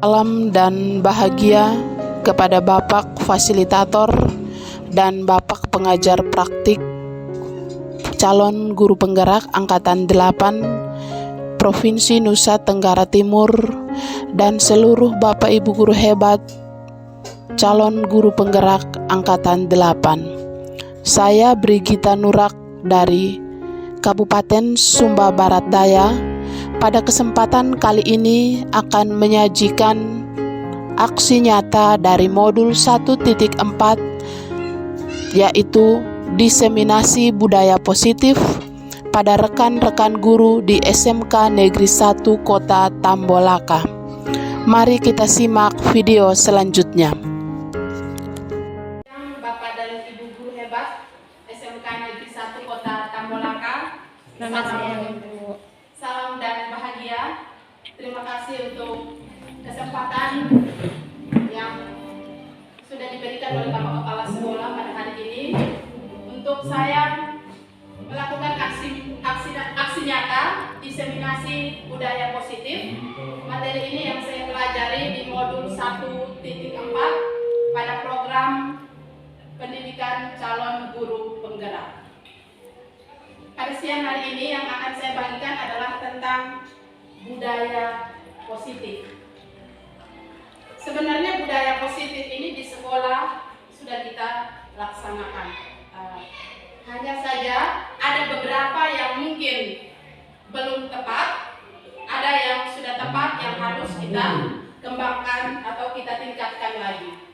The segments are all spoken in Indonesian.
Salam dan bahagia kepada Bapak Fasilitator dan Bapak Pengajar Praktik calon guru penggerak Angkatan 8 Provinsi Nusa Tenggara Timur dan seluruh Bapak Ibu guru hebat calon guru penggerak Angkatan 8. Saya Brigita Nurak dari Kabupaten Sumba Barat Daya. Pada kesempatan kali ini akan menyajikan aksi nyata dari modul 1.4 yaitu diseminasi budaya positif pada rekan-rekan guru di SMK Negeri 1 Kota Tambolaka. Mari kita simak video selanjutnya. Bapak dan Ibu guru hebat SMK Negeri 1 Kota Tambolaka. Salam dan bahagia. Terima kasih untuk kesempatan yang sudah diberikan oleh Bapak Kepala Sekolah pada hari ini untuk saya melakukan aksi nyata diseminasi budaya positif. Materi ini yang saya pelajari di modul 1.4 pada program pendidikan calon guru penggerak. Pada siang hari ini yang akan saya bagikan adalah tentang budaya positif. Sebenarnya budaya positif ini di sekolah sudah kita laksanakan. Hanya saja ada beberapa yang mungkin belum tepat, ada yang sudah tepat yang harus kita kembangkan atau kita tingkatkan lagi.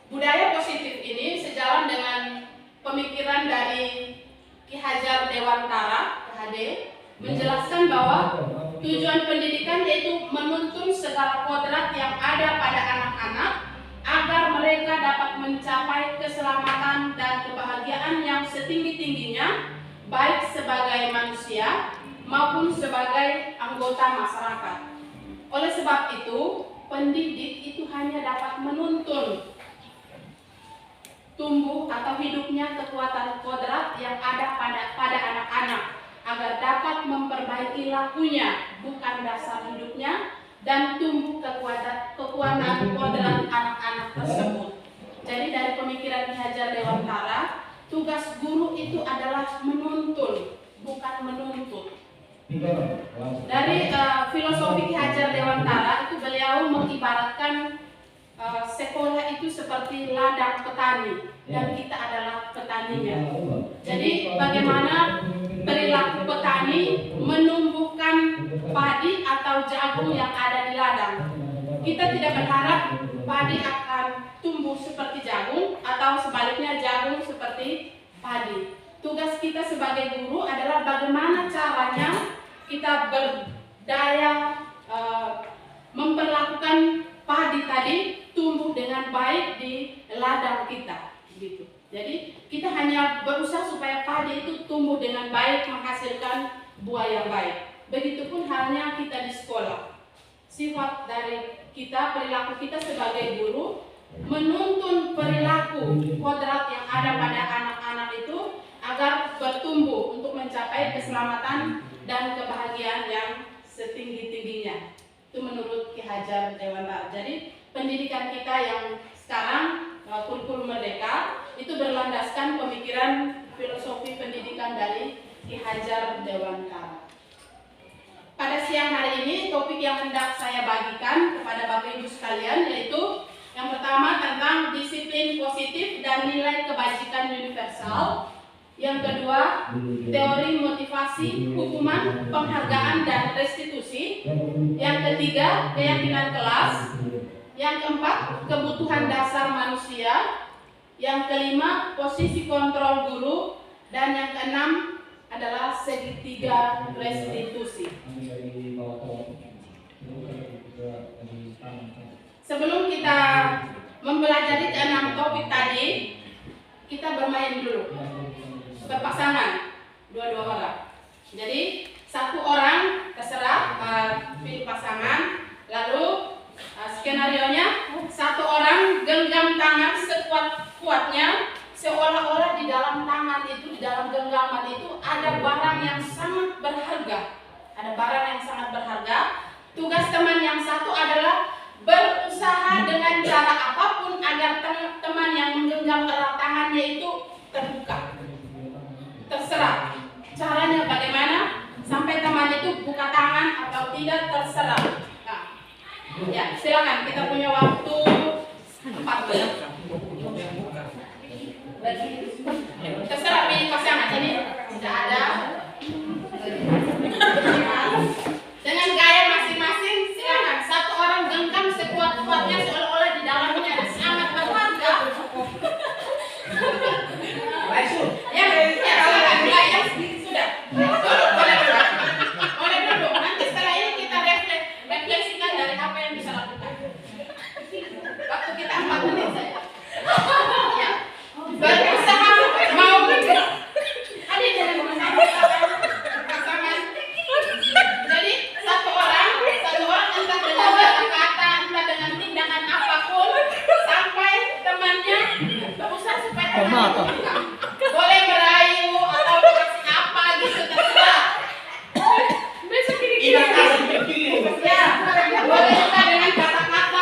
Budaya positif ini sejalan dengan pemikiran dari Ki Hajar Dewantara, PhD, menjelaskan bahwa tujuan pendidikan yaitu menuntun segala kodrat yang ada pada anak-anak agar mereka dapat mencapai keselamatan dan kebahagiaan yang setinggi-tingginya, baik sebagai manusia maupun sebagai anggota masyarakat. Oleh sebab itu, pendidik itu hanya dapat menuntun tumbuh atau hidupnya kekuatan kodrat yang ada pada anak-anak agar dapat memperbaiki lakunya, bukan dasar hidupnya, dan tumbuh kekuatan kodrat anak-anak tersebut. Jadi dari pemikiran Ki Hajar Dewantara, tugas guru itu adalah menuntun, bukan menuntut. Dari filosofi Ki Hajar Dewantara itu beliau mengibaratkan sekolah itu seperti ladang petani dan kita adalah petaninya. Jadi bagaimana perilaku petani menumbuhkan padi atau jagung yang ada di ladang. Kita tidak berharap padi akan tumbuh seperti jagung atau sebaliknya jagung seperti padi. Tugas kita sebagai guru adalah bagaimana caranya kita berdaya memperlakukan padi tadi tumbuh dengan baik di ladang kita, gitu. Jadi kita hanya berusaha supaya padi itu tumbuh dengan baik, menghasilkan buah yang baik. Begitupun halnya kita di sekolah. Sifat dari kita, perilaku kita sebagai guru, menuntun perilaku kodrat yang ada pada anak-anak itu agar bertumbuh untuk mencapai keselamatan dan kebahagiaan yang setinggi-tingginya. Itu menurut Ki Hajar Dewantara. Jadi pendidikan kita yang sekarang kurikulum merdeka itu berlandaskan pemikiran filosofi pendidikan dari Ki Hajar Dewantara. Pada siang hari ini topik yang hendak saya bagikan kepada Bapak Ibu sekalian yaitu yang pertama tentang disiplin positif dan nilai kebajikan universal. Yang kedua, teori motivasi, hukuman, penghargaan, dan restitusi. Yang ketiga, keyakinan kelas. Yang keempat, kebutuhan dasar manusia. Yang kelima, posisi kontrol guru. Dan yang keenam adalah segitiga restitusi. Sebelum kita mempelajari keenam topik tadi, kita bermain dulu. Berpasangan, dua-dua orang. Jadi satu orang terserah pilih pasangan. Lalu skenarionya satu orang genggam tangan sekuat-kuatnya seolah-olah di dalam tangan itu, di dalam genggaman itu ada barang yang sangat berharga. Ada barang yang sangat berharga. Tugas teman yang satu adalah berusaha dengan cara apapun agar teman yang menggenggam erat tangannya itu terbuka. Terserah caranya bagaimana sampai teman itu buka tangan atau tidak, terserah. Nah, ya silakan, kita punya waktu 4 menit. Terserah pilih pasangan ini, tidak ada. Dengan gaya masing-masing, silakan. Satu orang genggam sekuat-kuatnya seolah-olah di dalamnya ada sangat berharga. Ya, silakan. Ya, sudah. Boleh duduk. Nanti setelah ini kita refleksikan dari apa yang bisa lakukan. Waktu kita 4 menit saja. Ya. Berusaha mau ada dalam pasangan. Jadi satu orang entah dengan kata-kata, entah dengan tindakan apapun, sampai temannya berusaha supaya temannya boleh merayu atau kasih apa gitu, terserah. Ya, boleh juga dengan kata-kata.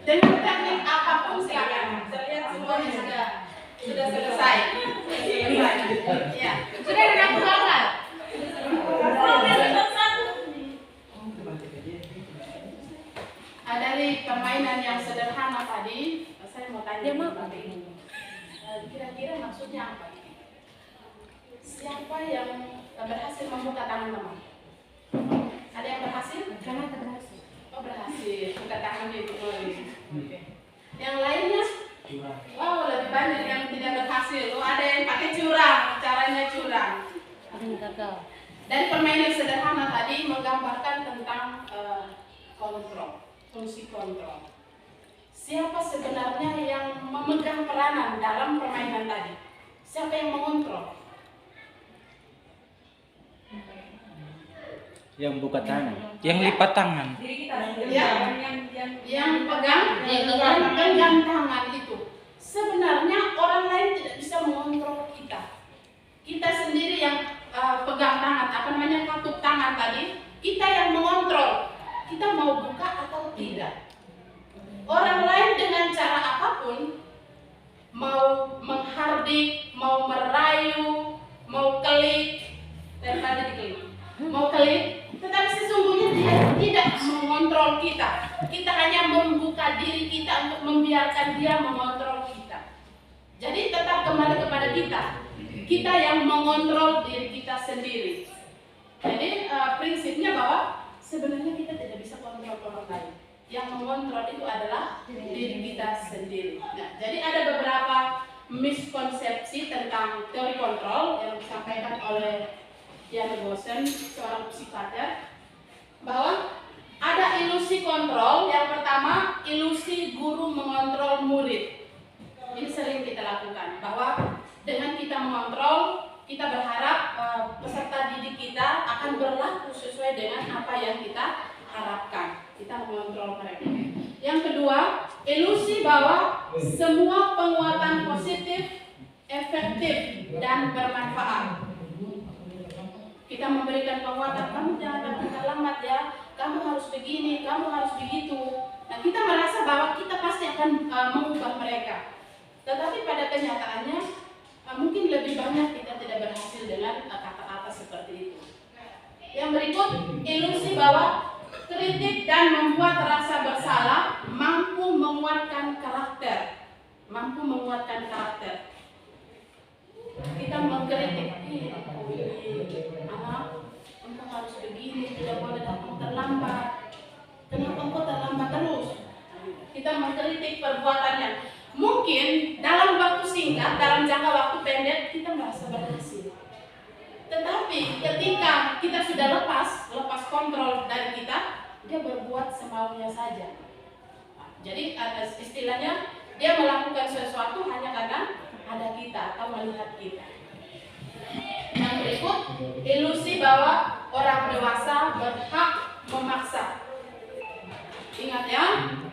Dengan teknik apapun silakan. Saya lihat semuanya sudah selesai. Ya, sudah ada aku banget. Dari permainan yang sederhana tadi, saya mau tanya kira-kira maksudnya apa? Siapa yang berhasil membuka tangan teman? Ada yang berhasil? Karena berhasil. Oh, berhasil. Buka tangan itu. Okay. Yang lainnya? Wow, lebih banyak yang tidak berhasil. Oh, ada yang pakai curang, caranya curang. Ada yang gagal. Dari permainan sederhana tadi menggambarkan tentang kontrol, fungsi kontrol. Siapa sebenarnya yang memegang peranan dalam permainan tadi? Siapa yang mengontrol? Yang buka tangan, yang lipat tangan. Ya, yang pegang tangan itu. Sebenarnya orang lain tidak bisa mengontrol kita. Kita sendiri yang pegang tangan, katup tangan tadi, kita yang mengontrol. Kita mau buka atau tidak. Orang lain dengan cara apapun, mau menghardik, mau merayu, mau klik, daripada diklik, mau klik, tetapi sesungguhnya dia tidak mengontrol kita. Kita hanya membuka diri kita untuk membiarkan dia mengontrol kita. Jadi tetap kembali kepada kita. Kita yang mengontrol diri kita sendiri. Jadi prinsipnya bahwa sebenarnya kita tidak bisa kontrol orang lain. Yang mengontrol itu adalah diri kita sendiri. Nah, jadi ada beberapa miskonsepsi tentang teori kontrol yang disampaikan oleh Diana Gosen, seorang psikiater, bahwa ada ilusi kontrol. Yang pertama, ilusi guru mengontrol murid. Ini sering kita lakukan, bahwa dengan kita mengontrol, kita berharap peserta didik kita akan berlaku sesuai dengan apa yang kita harapkan. Kita mengontrol mereka. Yang kedua, ilusi bahwa semua penguatan positif efektif dan bermanfaat. Kita memberikan penguatan, kamu jangan datang terlambat ya, kamu harus begini, kamu harus begitu. Nah, kita merasa bahwa kita pasti akan mengubah mereka. Tetapi pada kenyataannya mungkin lebih banyak kita tidak berhasil dengan kata-kata seperti itu. Yang berikut, ilusi bahwa kritik dan membuat rasa bersalah mampu menguatkan karakter. Mampu menguatkan karakter. Kita mengkritik, anak, engkau harus begini, tidak boleh datang terlambat. Kenapa engkau terlambat terus? Kita mengkritik perbuatannya. Mungkin dalam waktu singkat, dalam jangka waktu pendek, kita merasa berhasil. Tetapi ketika kita sudah lepas kontrol dari kita, dia berbuat semaunya saja. Jadi istilahnya dia melakukan sesuatu hanya karena ada atau melihat kita. Yang berikut, ilusi bahwa orang dewasa berhak memaksa. Ingat ya,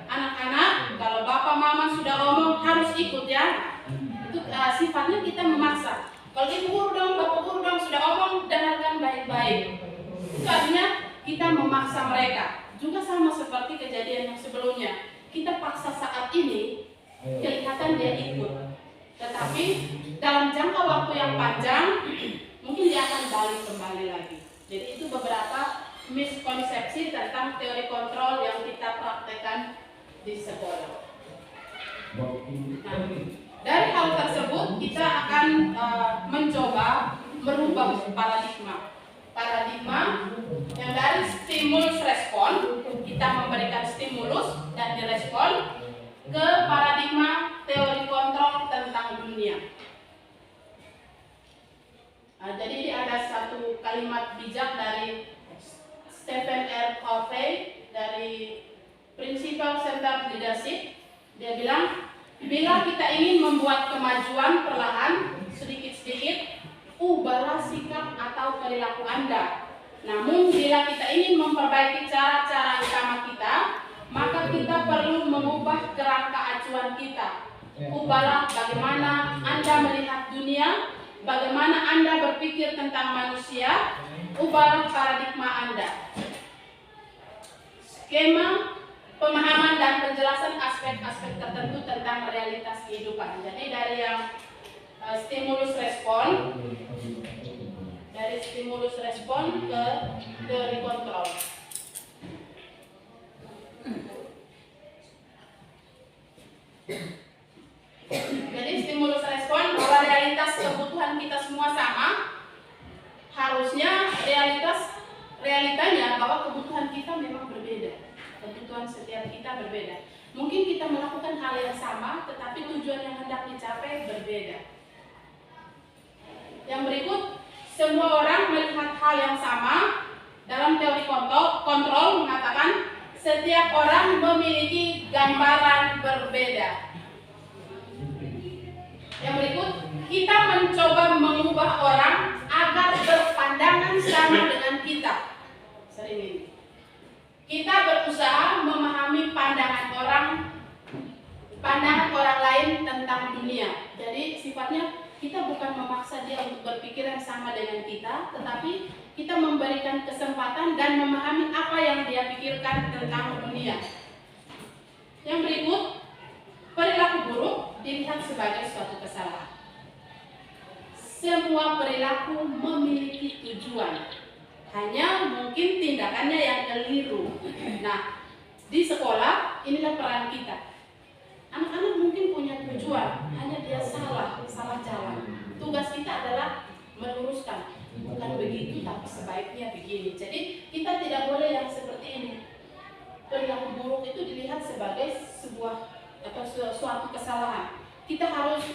anak-anak, kalau bapak mama sudah ngomong harus ikut ya. Itu sifatnya kita memaksa. Kalau ibu guru dong, bapak guru dong sudah ngomong, dengarkan baik-baik. Itu artinya kita memaksa mereka. Juga sama seperti kejadian yang sebelumnya. Kita paksa saat ini, kelihatan dia ikut. Tetapi dalam jangka waktu yang panjang, mungkin dia akan balik kembali lagi. Jadi itu beberapa miskonsepsi tentang teori kontrol yang kita praktekkan di sekolah. Nah, dari hal tersebut kita akan mencoba merubah paradigma. Paradigma yang dari stimulus respon, kita memberikan stimulus dan direspon, ke paradigma teori kontrol tentang dunia. Jadi ada satu kalimat bijak dari Stephen R. Covey dari Principle Centered Leadership. Dia bilang, bila kita ingin membuat kemajuan perlahan, sedikit-sedikit, ubahlah sikap atau perilaku Anda. Namun bila kita ingin memperbaiki cara-cara utama kita, maka kita perlu mengubah kerangka acuan kita. Ubahlah bagaimana Anda melihat dunia, bagaimana Anda berpikir tentang manusia, ubahlah paradigma Anda. Skema pemahaman dan penjelasan aspek-aspek tertentu tentang realitas kehidupan. Jadi dari yang stimulus respon, dari stimulus respon ke teori kontrol. Jadi stimulus respon bahwa realitas kebutuhan kita semua sama. Harusnya realitanya bahwa kebutuhan kita memang berbeda. Kebutuhan setiap kita berbeda. Mungkin kita melakukan hal yang sama, tetapi tujuan yang hendak dicapai berbeda. Yang berikut, semua orang melihat hal yang sama. Dalam teori kontrol mengatakan setiap orang memiliki gambaran berbeda. Yang berikut, kita mencoba mengubah orang agar berpandangan sama dengan kita. Sering ini. Kita berusaha memahami pandangan orang lain tentang dunia. Jadi sifatnya kita bukan memaksa dia untuk berpikiran sama dengan kita, tetapi kita memberikan kesempatan dan memahami apa yang dia pikirkan tentang dunia. Yang berikut, perilaku buruk dilihat sebagai suatu kesalahan. Semua perilaku memiliki tujuan, hanya mungkin tindakannya yang keliru. Nah, di sekolah inilah peran kita. Anak-anak mungkin punya tujuan, hanya dia salah jalan. Tugas kita adalah meluruskan, bukan begitu tapi sebaiknya begini. Jadi kita tidak boleh yang seperti ini. Perilaku buruk itu dilihat sebagai sebuah atau suatu kesalahan. Kita harus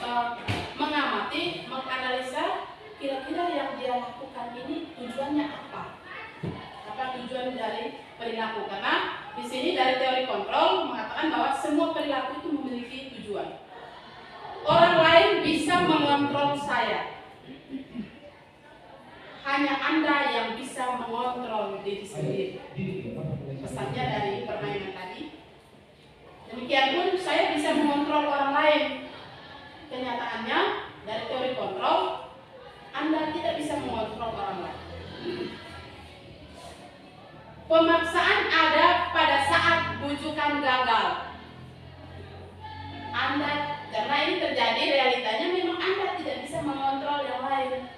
mengamati, menganalisa kira-kira yang dia lakukan ini tujuannya apa? Apa tujuan dari perilaku? Karena di sini dari teori kontrol mengatakan bahwa semua perilaku itu memiliki tujuan. Orang lain bisa mengontrol saya. Hanya Anda yang bisa mengontrol diri sendiri. Pesannya dari permainan tadi. Demikian pun saya bisa mengontrol orang lain. Kenyataannya dari teori kontrol, Anda tidak bisa mengontrol orang lain. Pemaksaan ada pada saat bujukan gagal. Anda, karena ini terjadi realitanya memang Anda tidak bisa mengontrol yang lain.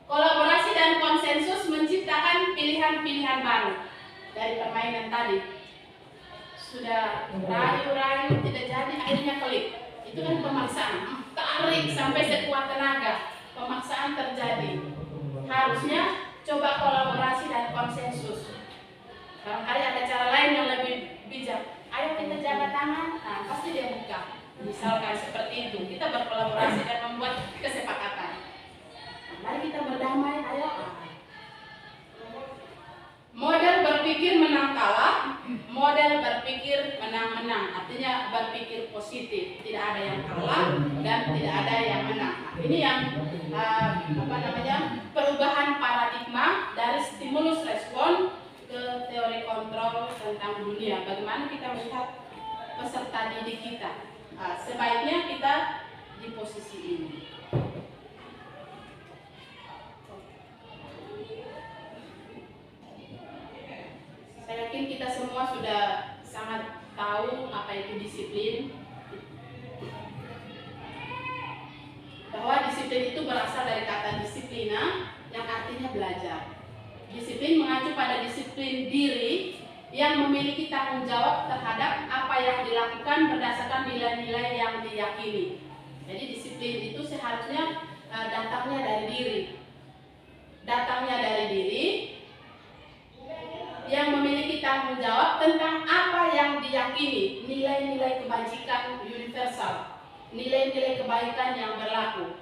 Kolaborasi dan konsensus menciptakan pilihan-pilihan baru dari permainan tadi. Sudah rayu-rayu tidak jadi, akhirnya klik. Itu kan pemaksaan. Tarik sampai sekuat tenaga. Pemaksaan terjadi. Harusnya coba kolaborasi dan konsensus. Barangkali ada cara lain yang lebih bijak. Ayo kita jaga tangan, nah pasti dia buka. Misalkan seperti itu, kita berkolaborasi dan membuat kesepakatan. Mari kita berdamai, ayo. Model berpikir menang kalah, model berpikir menang-menang. Artinya berpikir positif, tidak ada yang kalah dan tidak ada yang ini yang perubahan paradigma dari stimulus respon ke teori kontrol tentang dunia. Bagaimana kita melihat peserta didik kita? Sebaiknya kita di posisi ini. Saya yakin kita semua sudah sangat tahu apa itu disiplin. Bahwa disiplin itu berasal dari kata disiplina yang artinya belajar. Disiplin mengacu pada disiplin diri yang memiliki tanggung jawab terhadap apa yang dilakukan berdasarkan nilai-nilai yang diyakini. Jadi disiplin itu seharusnya datangnya dari diri. Datangnya dari diri yang memiliki tanggung jawab tentang apa yang diyakini, nilai-nilai kebajikan universal, nilai-nilai kebaikan yang berlaku.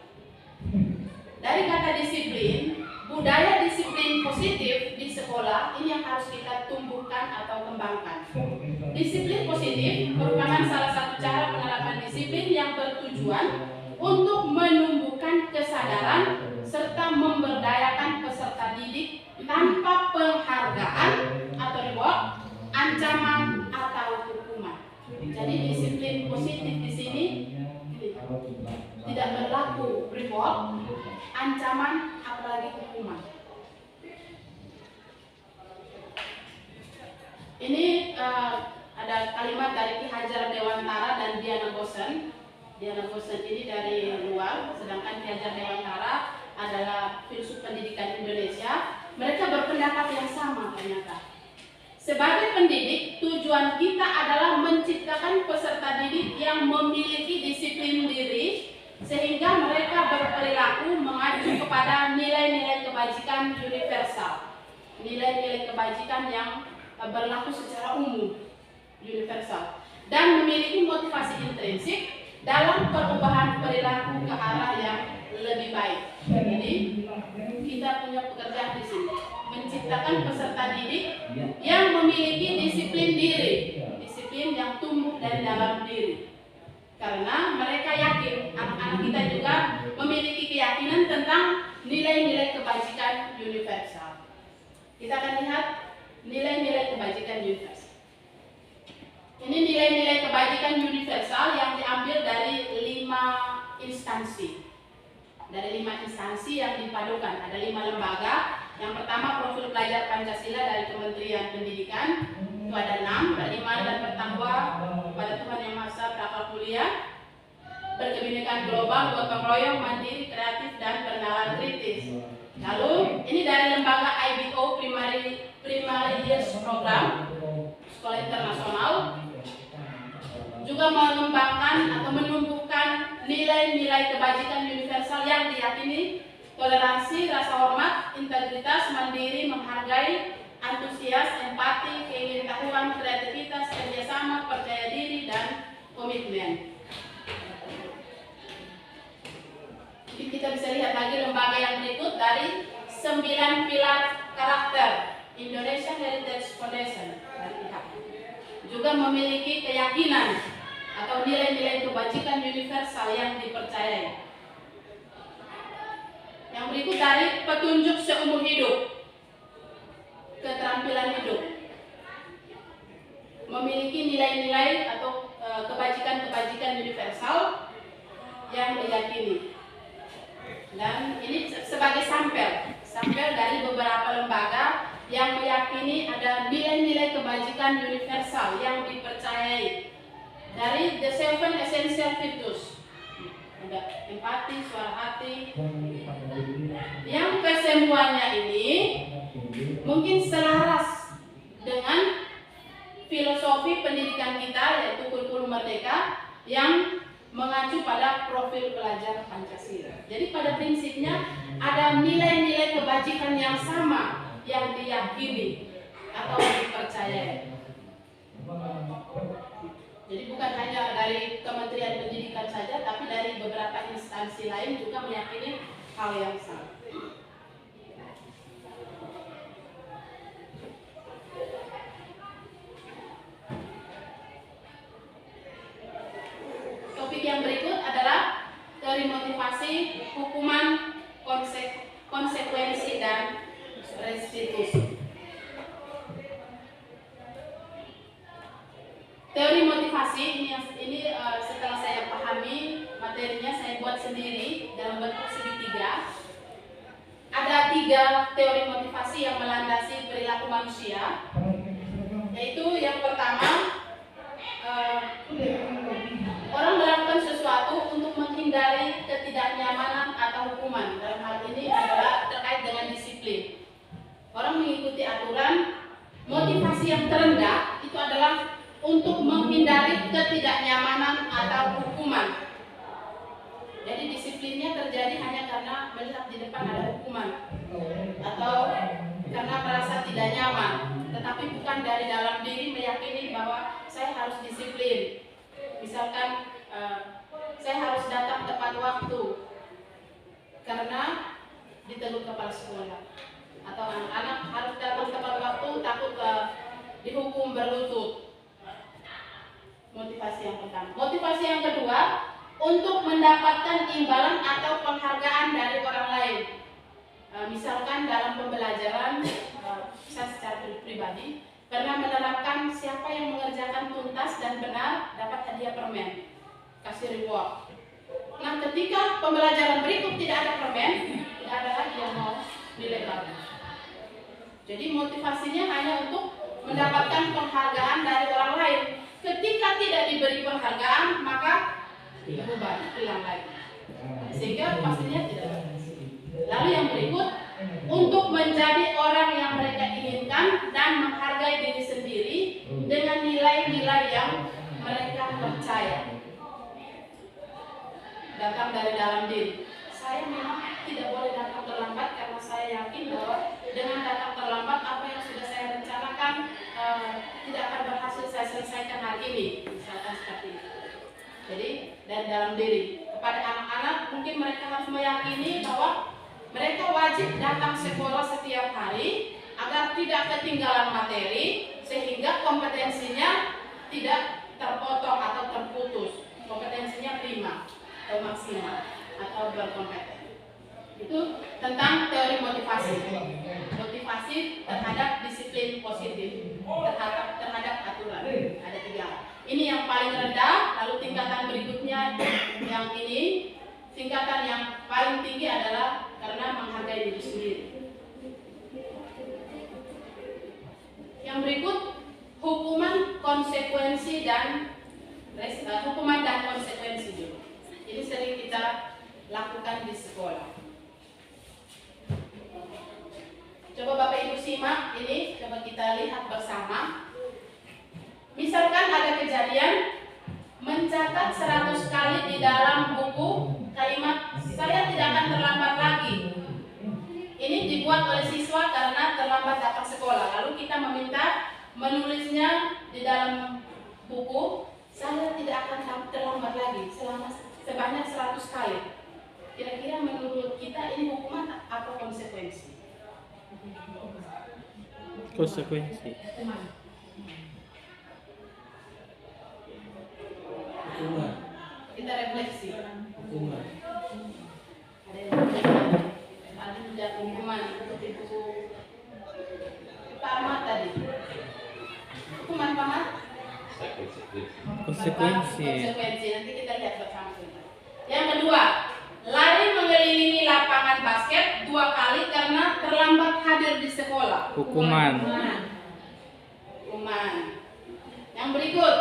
Dari kata disiplin, budaya disiplin positif di sekolah ini yang harus kita tumbuhkan atau kembangkan. Disiplin positif merupakan salah satu cara penerapan disiplin yang bertujuan untuk menumbuhkan kesadaran serta memberdayakan peserta didik tanpa penghargaan atau reward, ancaman atau hukuman. Jadi disiplin positif di sini tidak berlaku reward, ancaman, apalagi hukuman. Ini ada kalimat dari Ki Hajar Dewantara dan Diana Gosen. Diana Gosen ini dari luar, sedangkan Ki Hajar Dewantara adalah filsuf pendidikan Indonesia. Mereka berpendapat yang sama ternyata. Sebagai pendidik, tujuan kita adalah menciptakan peserta didik yang memiliki disiplin diri sehingga mereka berperilaku mengacu kepada nilai-nilai kebajikan universal. Nilai-nilai kebajikan yang berlaku secara umum, universal, dan memiliki motivasi intrinsik dalam perubahan perilaku ke arah yang lebih baik. Jadi kita punya pekerjaan di sini, menciptakan peserta didik yang memiliki disiplin diri, disiplin yang tumbuh dari dalam diri. Karena mereka yakin, anak-anak kita juga memiliki keyakinan tentang nilai-nilai kebajikan universal. Kita akan lihat nilai-nilai kebajikan universal. Ini nilai-nilai kebajikan universal yang diambil dari 5 instansi. Dari 5 instansi yang dipadukan, ada 5 lembaga. Yang pertama, profil pelajar Pancasila dari Kementerian Pendidikan. Itu ada 6, beriman dan bertakwa pada Tuhan Yang Maha Esa, berakal mulia, berkebinekaan global, gotong royong, mandiri, kreatif, dan bernalar kritis. Lalu ini dari lembaga IBO Primary Years Program, sekolah internasional, juga mengembangkan atau menumbuhkan nilai-nilai kebajikan universal yang diyakini: toleransi, rasa hormat, integritas, mandiri, menghargai, antusias, empati, keingintahuan, kreativitas, kerjasama, percaya diri, dan komitmen. Jadi kita bisa lihat lagi lembaga yang berikut dari 9 pilar karakter Indonesia Heritage Foundation dari pihak. Juga memiliki keyakinan atau nilai-nilai kebajikan universal yang dipercayai. Yang berikut dari petunjuk seumur hidup, keterampilan hidup, memiliki nilai-nilai atau kebajikan-kebajikan universal yang diyakini. Dan ini sebagai sampel dari beberapa lembaga yang meyakini ada nilai-nilai kebajikan universal yang dipercayai. Dari The 7 Essential Virtues, ada empati, suara hati, yang kesemuanya ini mungkin selaras dengan filosofi pendidikan kita, yaitu kurikulum merdeka yang mengacu pada profil pelajar Pancasila. Jadi pada prinsipnya ada nilai-nilai kebajikan yang sama yang diyakini atau dipercayai. Jadi bukan hanya dari Kementerian Pendidikan saja, tapi dari beberapa instansi lain juga meyakini hal yang sama. Topik yang berikut adalah teori motivasi restitusi. Teori motivasi ini setelah saya pahami materinya, saya buat sendiri dalam bentuk segitiga. Ada 3 teori motivasi yang melandasi perilaku manusia, yaitu yang pertama, orang melakukan sesuatu untuk menghindari ketidaknyamanan atau hukuman. Dalam hal ini adalah terkait dengan disiplin. Orang mengikuti aturan. Motivasi yang terendah itu adalah untuk menghindari ketidaknyamanan atau hukuman. Jadi disiplinnya terjadi hanya karena melihat di depan ada hukuman atau karena merasa tidak nyaman, tetapi bukan dari dalam diri meyakini bahwa saya harus disiplin. Misalkan saya harus datang tepat waktu karena ditegur kepala sekolah, atau anak-anak harus datang tepat waktu takut dihukum berlutut. Motivasi yang pertama. Motivasi yang kedua, untuk mendapatkan imbalan atau penghargaan dari orang lain. Misalkan dalam pembelajaran, saya secara pribadi pernah menerapkan siapa yang mengerjakan tuntas dan benar dapat hadiah permen, kasih reward. Nah, ketika pembelajaran berikut tidak ada permen, tidak ada lagi yang mau nilai bagus. Jadi motivasinya hanya untuk mendapatkan penghargaan dari orang lain. Ketika tidak diberi penghargaan, maka berubah, hilang lagi. Sehingga pastinya tidak berhasil. Lalu yang berikut, untuk menjadi orang yang mereka inginkan dan menghargai diri sendiri dengan nilai-nilai yang mereka percaya. Datang dari dalam diri. Saya memang tidak boleh datang terlambat karena saya yakin bahwa dengan datang terlambat apa yang sudah saya rencanakan tidak akan berhasil saya selesaikan hari ini, misalkan seperti itu. Jadi dari dalam diri. Kepada anak-anak mungkin mereka harus meyakini bahwa mereka wajib datang sekolah setiap hari agar tidak ketinggalan materi sehingga kompetensinya tidak terpotong atau terputus. Kompetensinya prima atau maksimal atau berkompeten. Itu tentang teori motivasi. Motivasi terhadap disiplin positif, terhadap aturan. Ada 3. Ini yang paling rendah, lalu tingkatan berikutnya yang ini, tingkatan yang paling tinggi adalah karena menghargai diri sendiri. Yang berikut, hukuman, konsekuensi dan konsekuensi dulu. Ini sering kita lakukan di sekolah. Coba Bapak Ibu simak ini, coba kita lihat bersama. Misalkan ada kejadian mencatat 100 kali di dalam buku kalimat saya tidak akan terlambat lagi. Ini dibuat oleh siswa karena terlambat datang sekolah. Lalu kita meminta menulisnya di dalam buku saya tidak akan terlambat lagi sebanyak 100 kali. Kira-kira menurut kita ini hukuman atau konsekuensi? Konsekuensi. Hukuman. Kita refleksi. Hukuman. Ada hukuman seperti buku Pak Ahmad tadi. Hukuman Pak Ahmad? Konsekuensi. Konsekuensi. Nanti kita lihat bersama. Yang kedua, lari mengelilingi lapangan basket 2 kali karena terlambat hadir di sekolah. Hukuman. Hukuman. Yang berikut,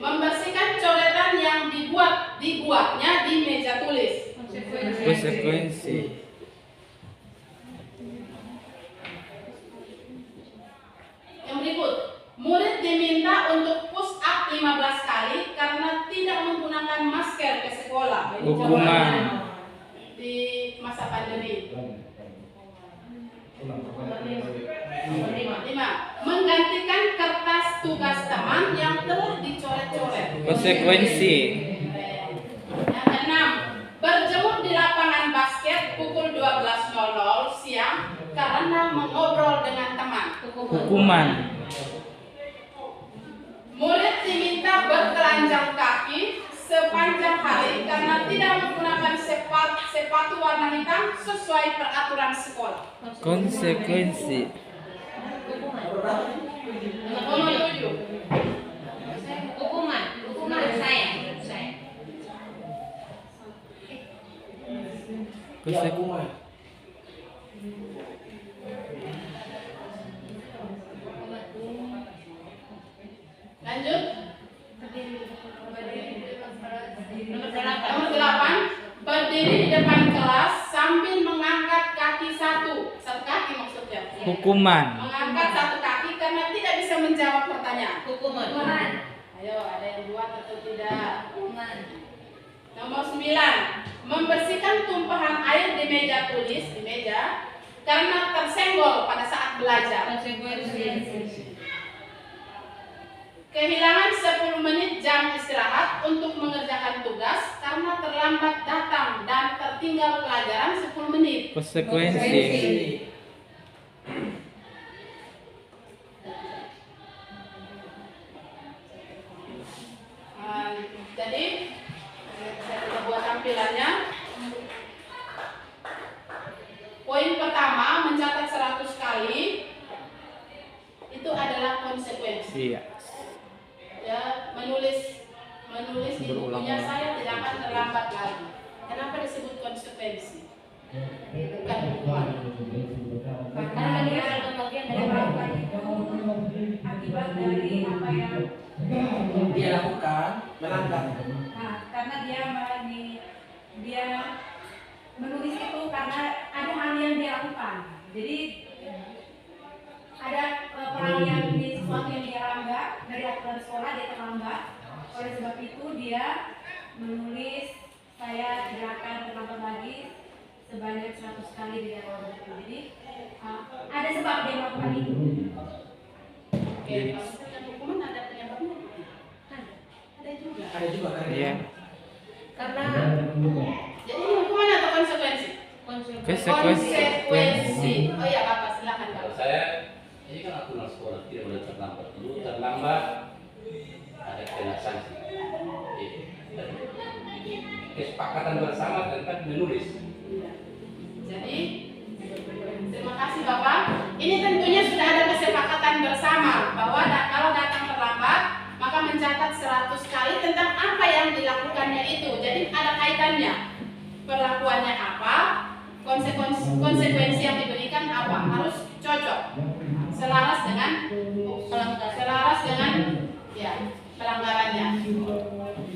membersihkan coretan yang dibuatnya di meja tulis. Konsekuensi. Yang berikut, murid diminta untuk push up 15 kali karena tidak menggunakan masker ke sekolah. Ini Hukuman. di masa pandemi. 5. Menggantikan kertas tugas teman yang telah dicoret-coret. Konsekuensi. Yang keenam, berjemur di lapangan basket pukul 12.00 siang karena mengobrol dengan teman. Hukuman. Murid diminta bertelanjang kaki sepanjang hari karena tidak menggunakan sepatu sepatu warna hitam sesuai peraturan sekolah. Konsekuensi. Nomor 7. Hukuman saya. Hukuman. Lanjut. Nomor 8. Berdiri di depan kelas sambil mengangkat kaki satu kaki maksudnya. Hukuman. Mengangkat satu kaki karena tidak bisa menjawab pertanyaan. Hukuman. Ayo, ada yang buat atau tidak? Nomor 9. Membersihkan tumpahan air di meja tulis karena tersenggol pada saat belajar. Konsekuensi. Kehilangan 10 menit jam istirahat untuk mengerjakan tugas karena terlambat datang dan tertinggal pelajaran 10 menit. Konsekuensi. Jadi kita buat tampilannya. Poin pertama, mencatat 100 kali itu adalah konsekuensi. Iya. Ya, menulis di bukunya saya tidak akan terlambat lagi. Kenapa disebut konsekuensi? Bukan hukuman. Karena dia adalah bagian dari melakukan itu akibat dari apa yang Dia lakukan melanggar. karena dia menulis itu karena ada hal yang dia lakukan. Jadi ada peralihan di sesuatu yang dia langgar dari aturan sekolah, dia terlambat. Oleh sebab itu dia menulis saya tidak akan terlambat lagi sebanyak 100 kali di dalam buku. Jadi ada sebab dia melakukan itu. Oke, kalau misalkan hukuman ada penyebabnya? Ada juga. Ada juga kan? Iya. Karena Jadi ini hukuman atau konsekuensi? Konsekuensi. Oh iya, Bapak, silakan Kalau Bapak. saya ini kan aturan sekolah tidak boleh terlambat dulu, terlambat ada kena sanksi. Kesepakatan bersama tentang menulis. Jadi terima kasih Bapak. Ini tentunya sudah ada kesepakatan bersama bahwa kalau datang terlambat maka mencatat 100 kali tentang apa yang dilakukannya itu. Jadi ada kaitannya. Perlakuannya apa? Konsekuensi yang diberikan apa? Harus cocok. Selaras dengan ya, pelanggarannya.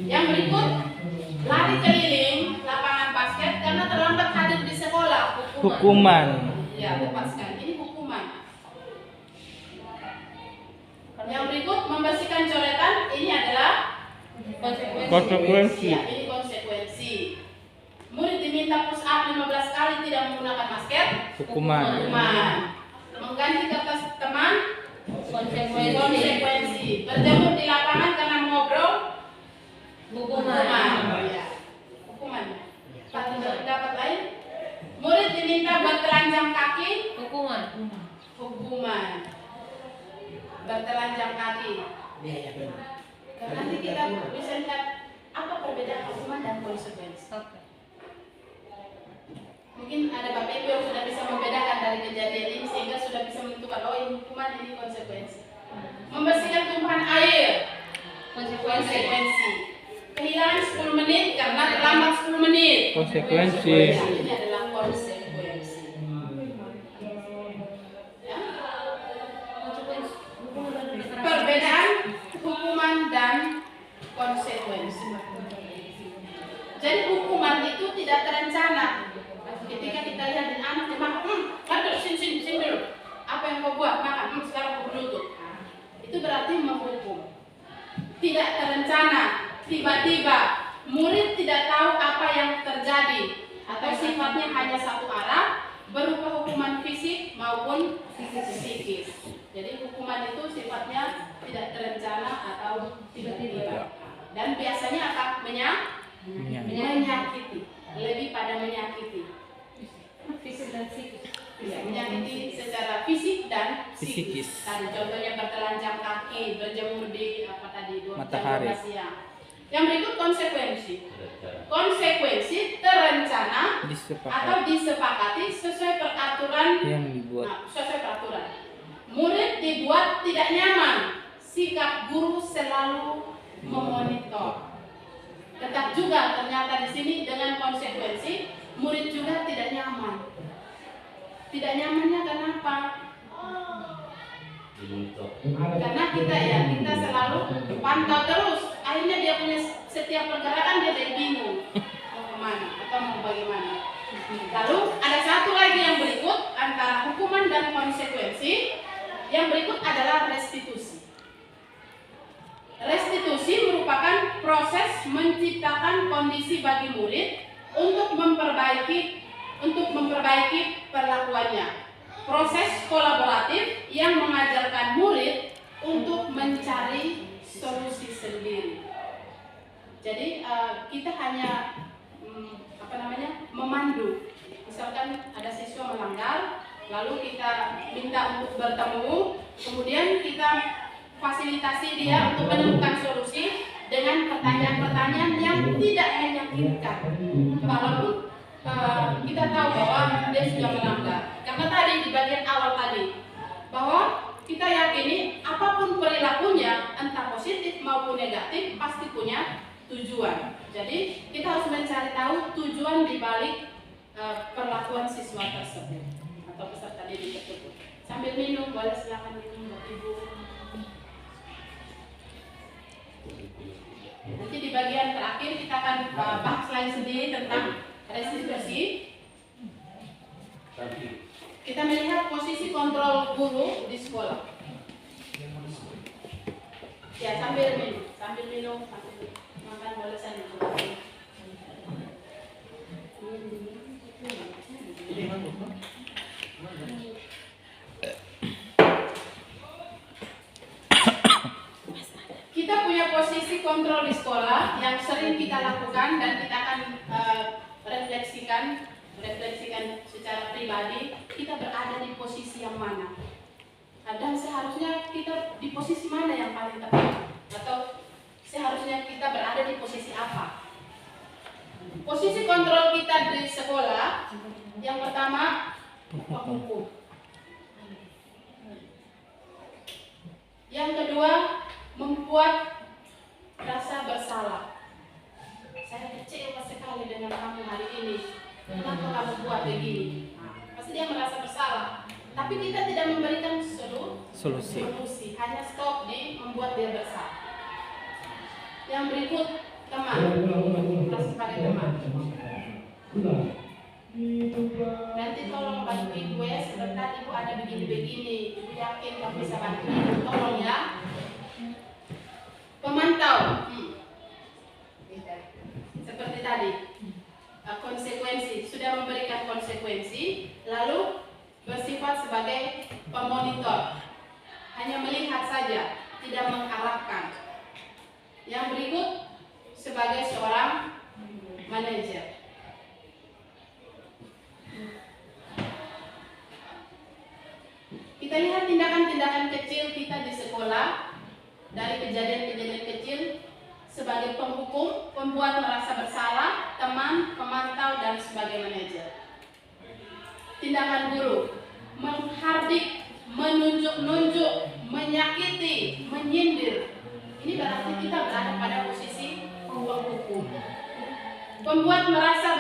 Yang berikut, lari keliling lapangan basket karena terlambat hadir di sekolah. Hukuman. Ya, tepat sekali. Ini hukuman. Yang berikut, membersihkan coretan. Ini adalah Konsekuensi. Ya, ini konsekuensi. Murid diminta push up 15 kali tidak menggunakan masker. Hukuman. Hukuman. Mengganti kertas teman. konsekuensi. Konsekuensi. Berjemur di lapangan karena mengobrol. Hukuman. Ya. Hukuman. Dapat lain. Murid diminta bertelanjang kaki. Hukuman. Hukuman. Bertelanjang kaki. Iya, ya benar. Dan nanti kita bisa lihat apa perbedaan hukuman dan konsekuensi. Oke. Mungkin ada Bapak Ibu yang sudah bisa membedakan dari kejadian ini sehingga sudah bisa menentukan oh ini hukuman, ini konsekuensi. Membersihkan tumpahan air. Konsekuensi. Kehilangan 10 menit karena terlambat 10 menit. Konsekuensi. Ya, ini adalah konsekuensi. Ya. Perbedaan hukuman dan konsekuensi. Jadi hukuman itu tidak terencana. Ketika kita lihat di anak dia makan, sini dulu. Apa yang kau buat? Makan, sekarang kau berlutut. Itu berarti menghukum. Tidak terencana. Tiba-tiba murid tidak tahu apa yang terjadi atau sifatnya hanya satu arah berupa hukuman fisik maupun psikis. Jadi hukuman itu sifatnya tidak terencana atau tiba-tiba. Dan biasanya apa? Menyakiti. Lebih pada menyakiti. Fisik dan psikis. Ya, menyakiti secara fisik dan Psikis. Tadi contohnya bertelanjang kaki, berjemur di apa tadi 12 Matahari. siang. Yang berikut konsekuensi. Konsekuensi terencana. disepakati sesuai peraturan yang dibuat. sesuai peraturan. Murid dibuat tidak nyaman, sikap guru selalu memonitor. Tetap juga ternyata di sini dengan konsekuensi murid juga tidak nyaman. Tidak nyamannya kenapa? Karena kita selalu pantau terus. Akhirnya dia punya setiap pergerakan dia jadi bingung mau kemana atau mau bagaimana. Lalu ada satu lagi yang berikut antara hukuman dan konsekuensi. Yang berikut adalah restitusi. Restitusi merupakan proses menciptakan kondisi bagi murid untuk memperbaiki perlakuannya. Proses kolaboratif yang mengajarkan murid untuk mencari solusi sendiri. Jadi kita hanya memandu. Misalkan ada siswa melanggar, lalu kita minta untuk bertemu, kemudian kita fasilitasi dia untuk menemukan solusi dengan pertanyaan-pertanyaan yang tidak menyakitkan. Walaupun kita tahu bahwa dia sudah melanggar. Karena tadi di bagian awal tadi bahwa kita yakini apapun perilakunya, entah positif maupun negatif, pasti punya tujuan. Jadi kita harus mencari tahu tujuan dibalik perlakuan siswa tersebut atau peserta didik tersebut. Sambil minum, boleh silakan minum, Bapak Ibu. Nanti di bagian terakhir kita akan bahas lagi sendiri tentang restitusi. Kita melihat posisi kontrol guru di sekolah. Ya, sambil minum, sambil makan boleh sambil. Kita punya posisi kontrol di sekolah yang sering kita lakukan dan kita akan refleksikan secara pribadi, kita berada di posisi yang mana dan seharusnya kita di posisi mana yang paling tepat, atau seharusnya kita berada di posisi apa. Posisi kontrol kita di sekolah yang pertama penghukum, yang kedua membuat rasa bersalah. Saya kecewa sekali dengan kamu hari ini. Kenapa kamu buat begini? Pasti dia merasa bersalah. Tapi kita tidak memberikan solusi. Hanya stop di membuat dia bersalah. Yang berikut teman. Merasa sebagai teman. Nanti tolong bantu ibu ya. Sebentar ibu ada begini-begini. Ibu yakin kamu bisa bantu ibu. Tolong ya. Pemantau. Seperti tadi. Konsekuensi, sudah memberikan konsekuensi, lalu bersifat sebagai pemonitor, hanya melihat saja, tidak mengarahkan. Yang berikut sebagai seorang manajer. Kita lihat tindakan-tindakan kecil kita di sekolah, dari kejadian-kejadian kecil, sebagai penghukum, pembuat merasa bersalah, teman, pemantau, dan sebagai manajer. Tindakan guru, menghardik, menunjuk-nunjuk, menyakiti, menyindir. Ini berarti kita berada pada posisi penghukum. Pembuat merasa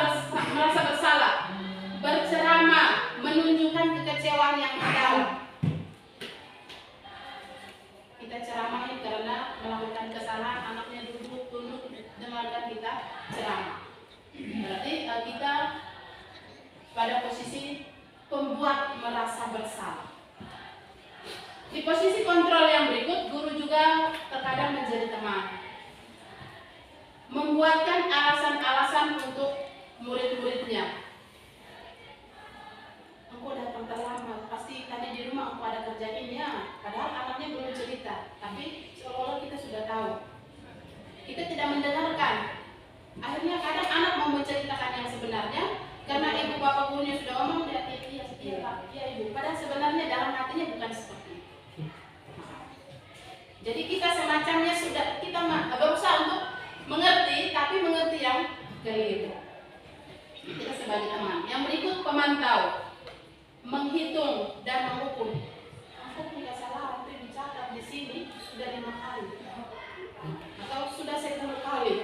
bersalah, berceramah, menunjukkan kekecewaan yang mendalam. Kita ceramahin karena melakukan kesalahan, anaknya duduk tunduk dengarkan kita ceramah. Berarti kita pada posisi pembuat merasa bersalah. Di posisi kontrol yang berikut, guru juga terkadang menjadi teman, membuatkan alasan-alasan untuk murid-muridnya. Engkau datang terlambat, pasti tadi di rumah engkau ada kerjainnya, padahal anaknya belum cerita, tapi seolah-olah kita sudah tahu. Kita tidak mendengarkan. Akhirnya kadang anak mau menceritakan yang sebenarnya, karena ibu bapak gurunya sudah ngomong, iya ibu, padahal sebenarnya dalam hatinya bukan seperti itu. Jadi kita semacamnya sudah, kita berusaha untuk mengerti, tapi mengerti yang keliru. Kita sebagai teman. pemantau, menghitung dan menghukum. Aku punya kesalahan itu dicatat di sini sudah 5 kali atau sudah 10 kali.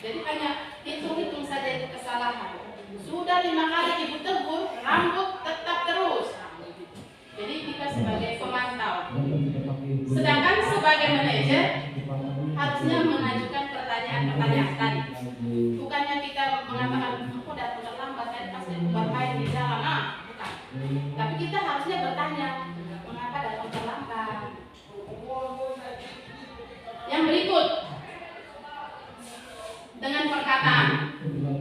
Jadi hanya hitung-hitung saja itu kesalahan. Sudah 5 kali ibu tegur, rambut tetap terus. Jadi kita sebagai pemantau. Sedangkan sebagai manajer harusnya mengajukan pertanyaan-pertanyaan tadi. Bukannya kita mengatakan aku datang terlambat, saya pasti bermain di jalan. Bukan. Tapi kita harusnya bertanya, mengapa datang terlambat? Yang berikut, dengan perkataan,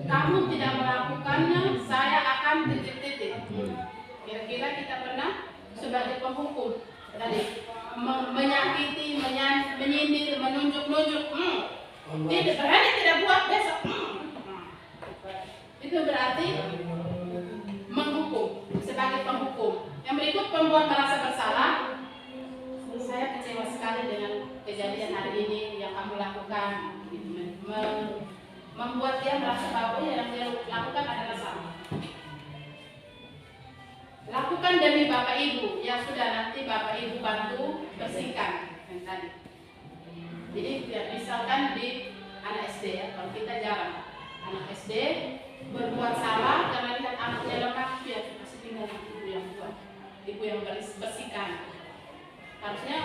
kamu tidak melakukannya, saya akan titik-titik. Kira-kira kita pernah sebagai penghukum tadi menyakiti, menyindir, menunjuk-nunjuk, tidak berani tidak buat besok. Itu berarti menghukum sebagai penghukum. Yang berikut, pembuat merasa bersalah. Saya kecewa sekali dengan kejadian hari ini yang kamu lakukan. Membuat dia merasa bahwa yang dia lakukan adalah salah. Lakukan demi Bapak Ibu, ya sudah, nanti Bapak Ibu bantu bersihkan yang tadi. Jadi misalkan di anak SD ya, kalau kita jarang anak SD berbuat salah karena lihat anaknya lemah, ya kasih tinggal ibu yang buat, ibu yang bersihkan. Harusnya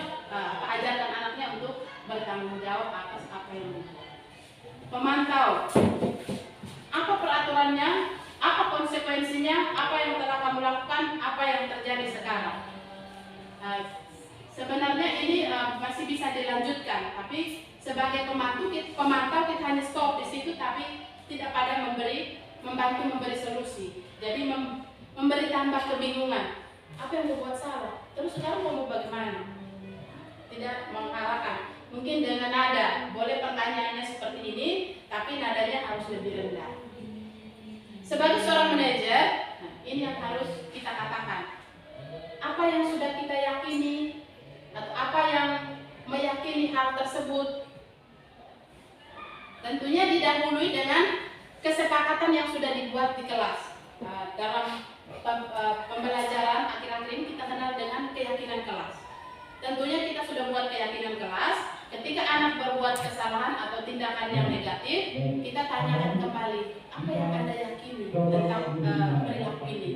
ajarkan anaknya untuk bertanggung jawab atas apa yang dibuat. Pemantau, apa peraturannya? Apa konsekuensinya? Apa yang telah kamu lakukan? Apa yang terjadi sekarang? Sebenarnya ini masih bisa dilanjutkan, tapi sebagai pemantau kita hanya stop di situ, tapi tidak pada membantu memberi solusi. Jadi memberi tambah kebingungan. Apa yang dibuat salah? Terus sekarang mau bagaimana? Tidak mengarahkan. Mungkin dengan nada, boleh pertanyaannya seperti ini, tapi nadanya harus lebih rendah. Sebagai seorang manajer, ini yang harus kita katakan. Apa yang sudah kita yakini, atau apa yang meyakini hal tersebut, tentunya didahului dengan kesepakatan yang sudah dibuat di kelas. Dalam pembelajaran akhir-akhir ini kita kenal dengan keyakinan kelas. Tentunya kita sudah buat keyakinan kelas. Ketika anak berbuat kesalahan atau tindakan yang negatif, kita tanyakan kembali, apa yang Anda yakini tentang perilaku ini?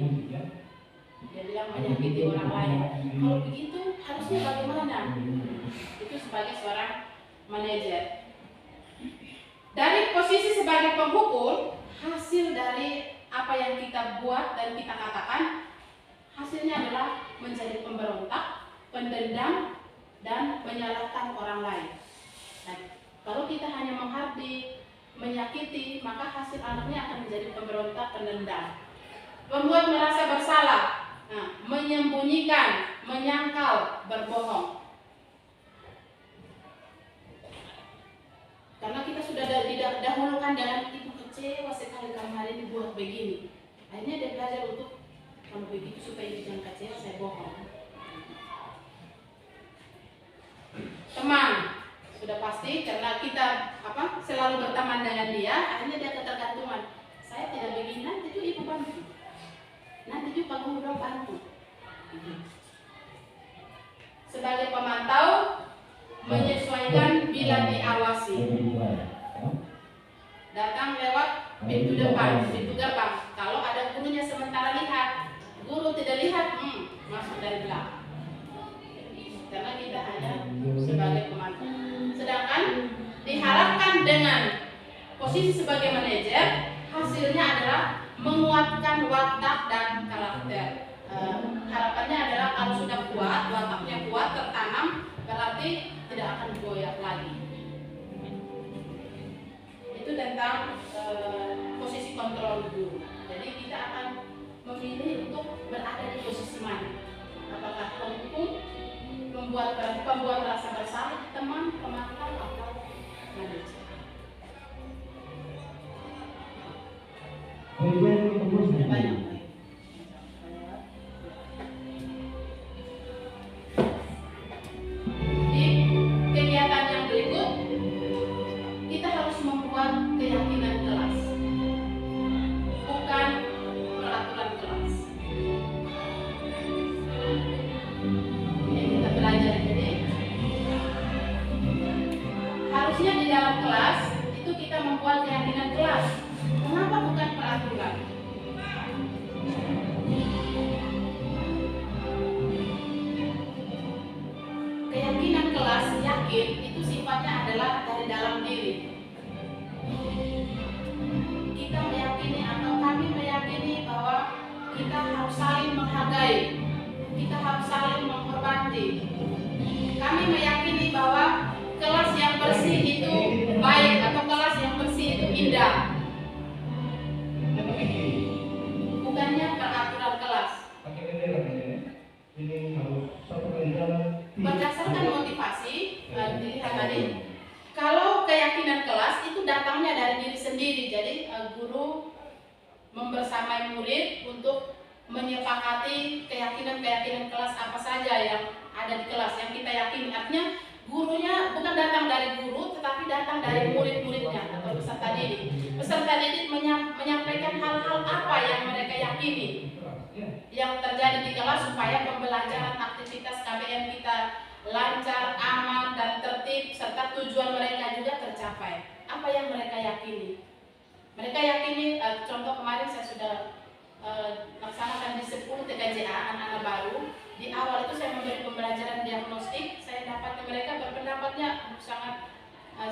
Dia bilang menyakiti orang lain. Kalau begitu, harusnya bagaimana? Itu sebagai seorang manajer. Dari posisi sebagai penghukum, hasil dari apa yang kita buat dan kita katakan, hasilnya adalah menjadi pemberontak, pendendam, dan menyalahkan orang lain. Nah, kalau kita hanya menghardik, menyakiti, maka hasil anaknya akan menjadi pemberontak, pendendam. Membuat merasa bersalah, menyembunyikan, menyangkal, berbohong. Karena kita sudah didahulukan dengan ibu kecewa sekali kamu hari ini buat begini. Akhirnya dia belajar untuk kalau begitu supaya ibu jangan kecewa, saya bohong. Teman, sudah pasti karena kita selalu berteman dengan dia, akhirnya dia ketergantungan. Saya tidak begini, nanti itu ibu bantu, nanti itu kamu udah bantu. Sebagai pemantau, menyesuaikan bila diawasi. Datang lewat pintu depan, pintu gerbang. Kalau ada gurunya sementara lihat, guru tidak lihat, masuk dari belakang. Karena kita hanya sebagai pemantau. Sedangkan diharapkan dengan posisi sebagai manajer, hasilnya adalah menguatkan watak dan karakter. Harapannya adalah kalau sudah kuat, wataknya kuat, tertanam, berarti tidak akan goyah lagi. Itu tentang posisi kontrol guru. Jadi kita akan memilih untuk berada di posisi mana. Apakah penghukum, pembuat rasa bersalah, teman, pemantau, atau manajer. Banyak. Di kegiatan yang berikut, kita harus membuat keyakinan kelas, bukan peraturan kelas. kita harus saling menghargai, kita harus saling menghormati. Kami meyakini bahwa kelas yang bersih itu baik atau kelas yang bersih itu indah. Bukannya peraturan kelas. Berdasarkan motivasi, dilihat tadi, kalau keyakinan kelas itu datangnya dari diri sendiri. Jadi guru membersamai murid untuk menyepakati keyakinan-keyakinan kelas apa saja yang ada di kelas yang kita yakini. Artinya gurunya bukan datang dari guru, tetapi datang dari murid-muridnya atau peserta didik. Peserta didik menyampaikan hal-hal apa yang mereka yakini yang terjadi di kelas supaya pembelajaran aktivitas KBM kita lancar, aman, dan tertib, serta tujuan mereka juga tercapai. Apa yang mereka yakini? Mereka yakini, contoh kemarin saya sudah laksanakan di 10 TKJA anak-anak baru. Di awal itu saya memberi pembelajaran diagnostik. Saya dapat mereka berpendapatnya sangat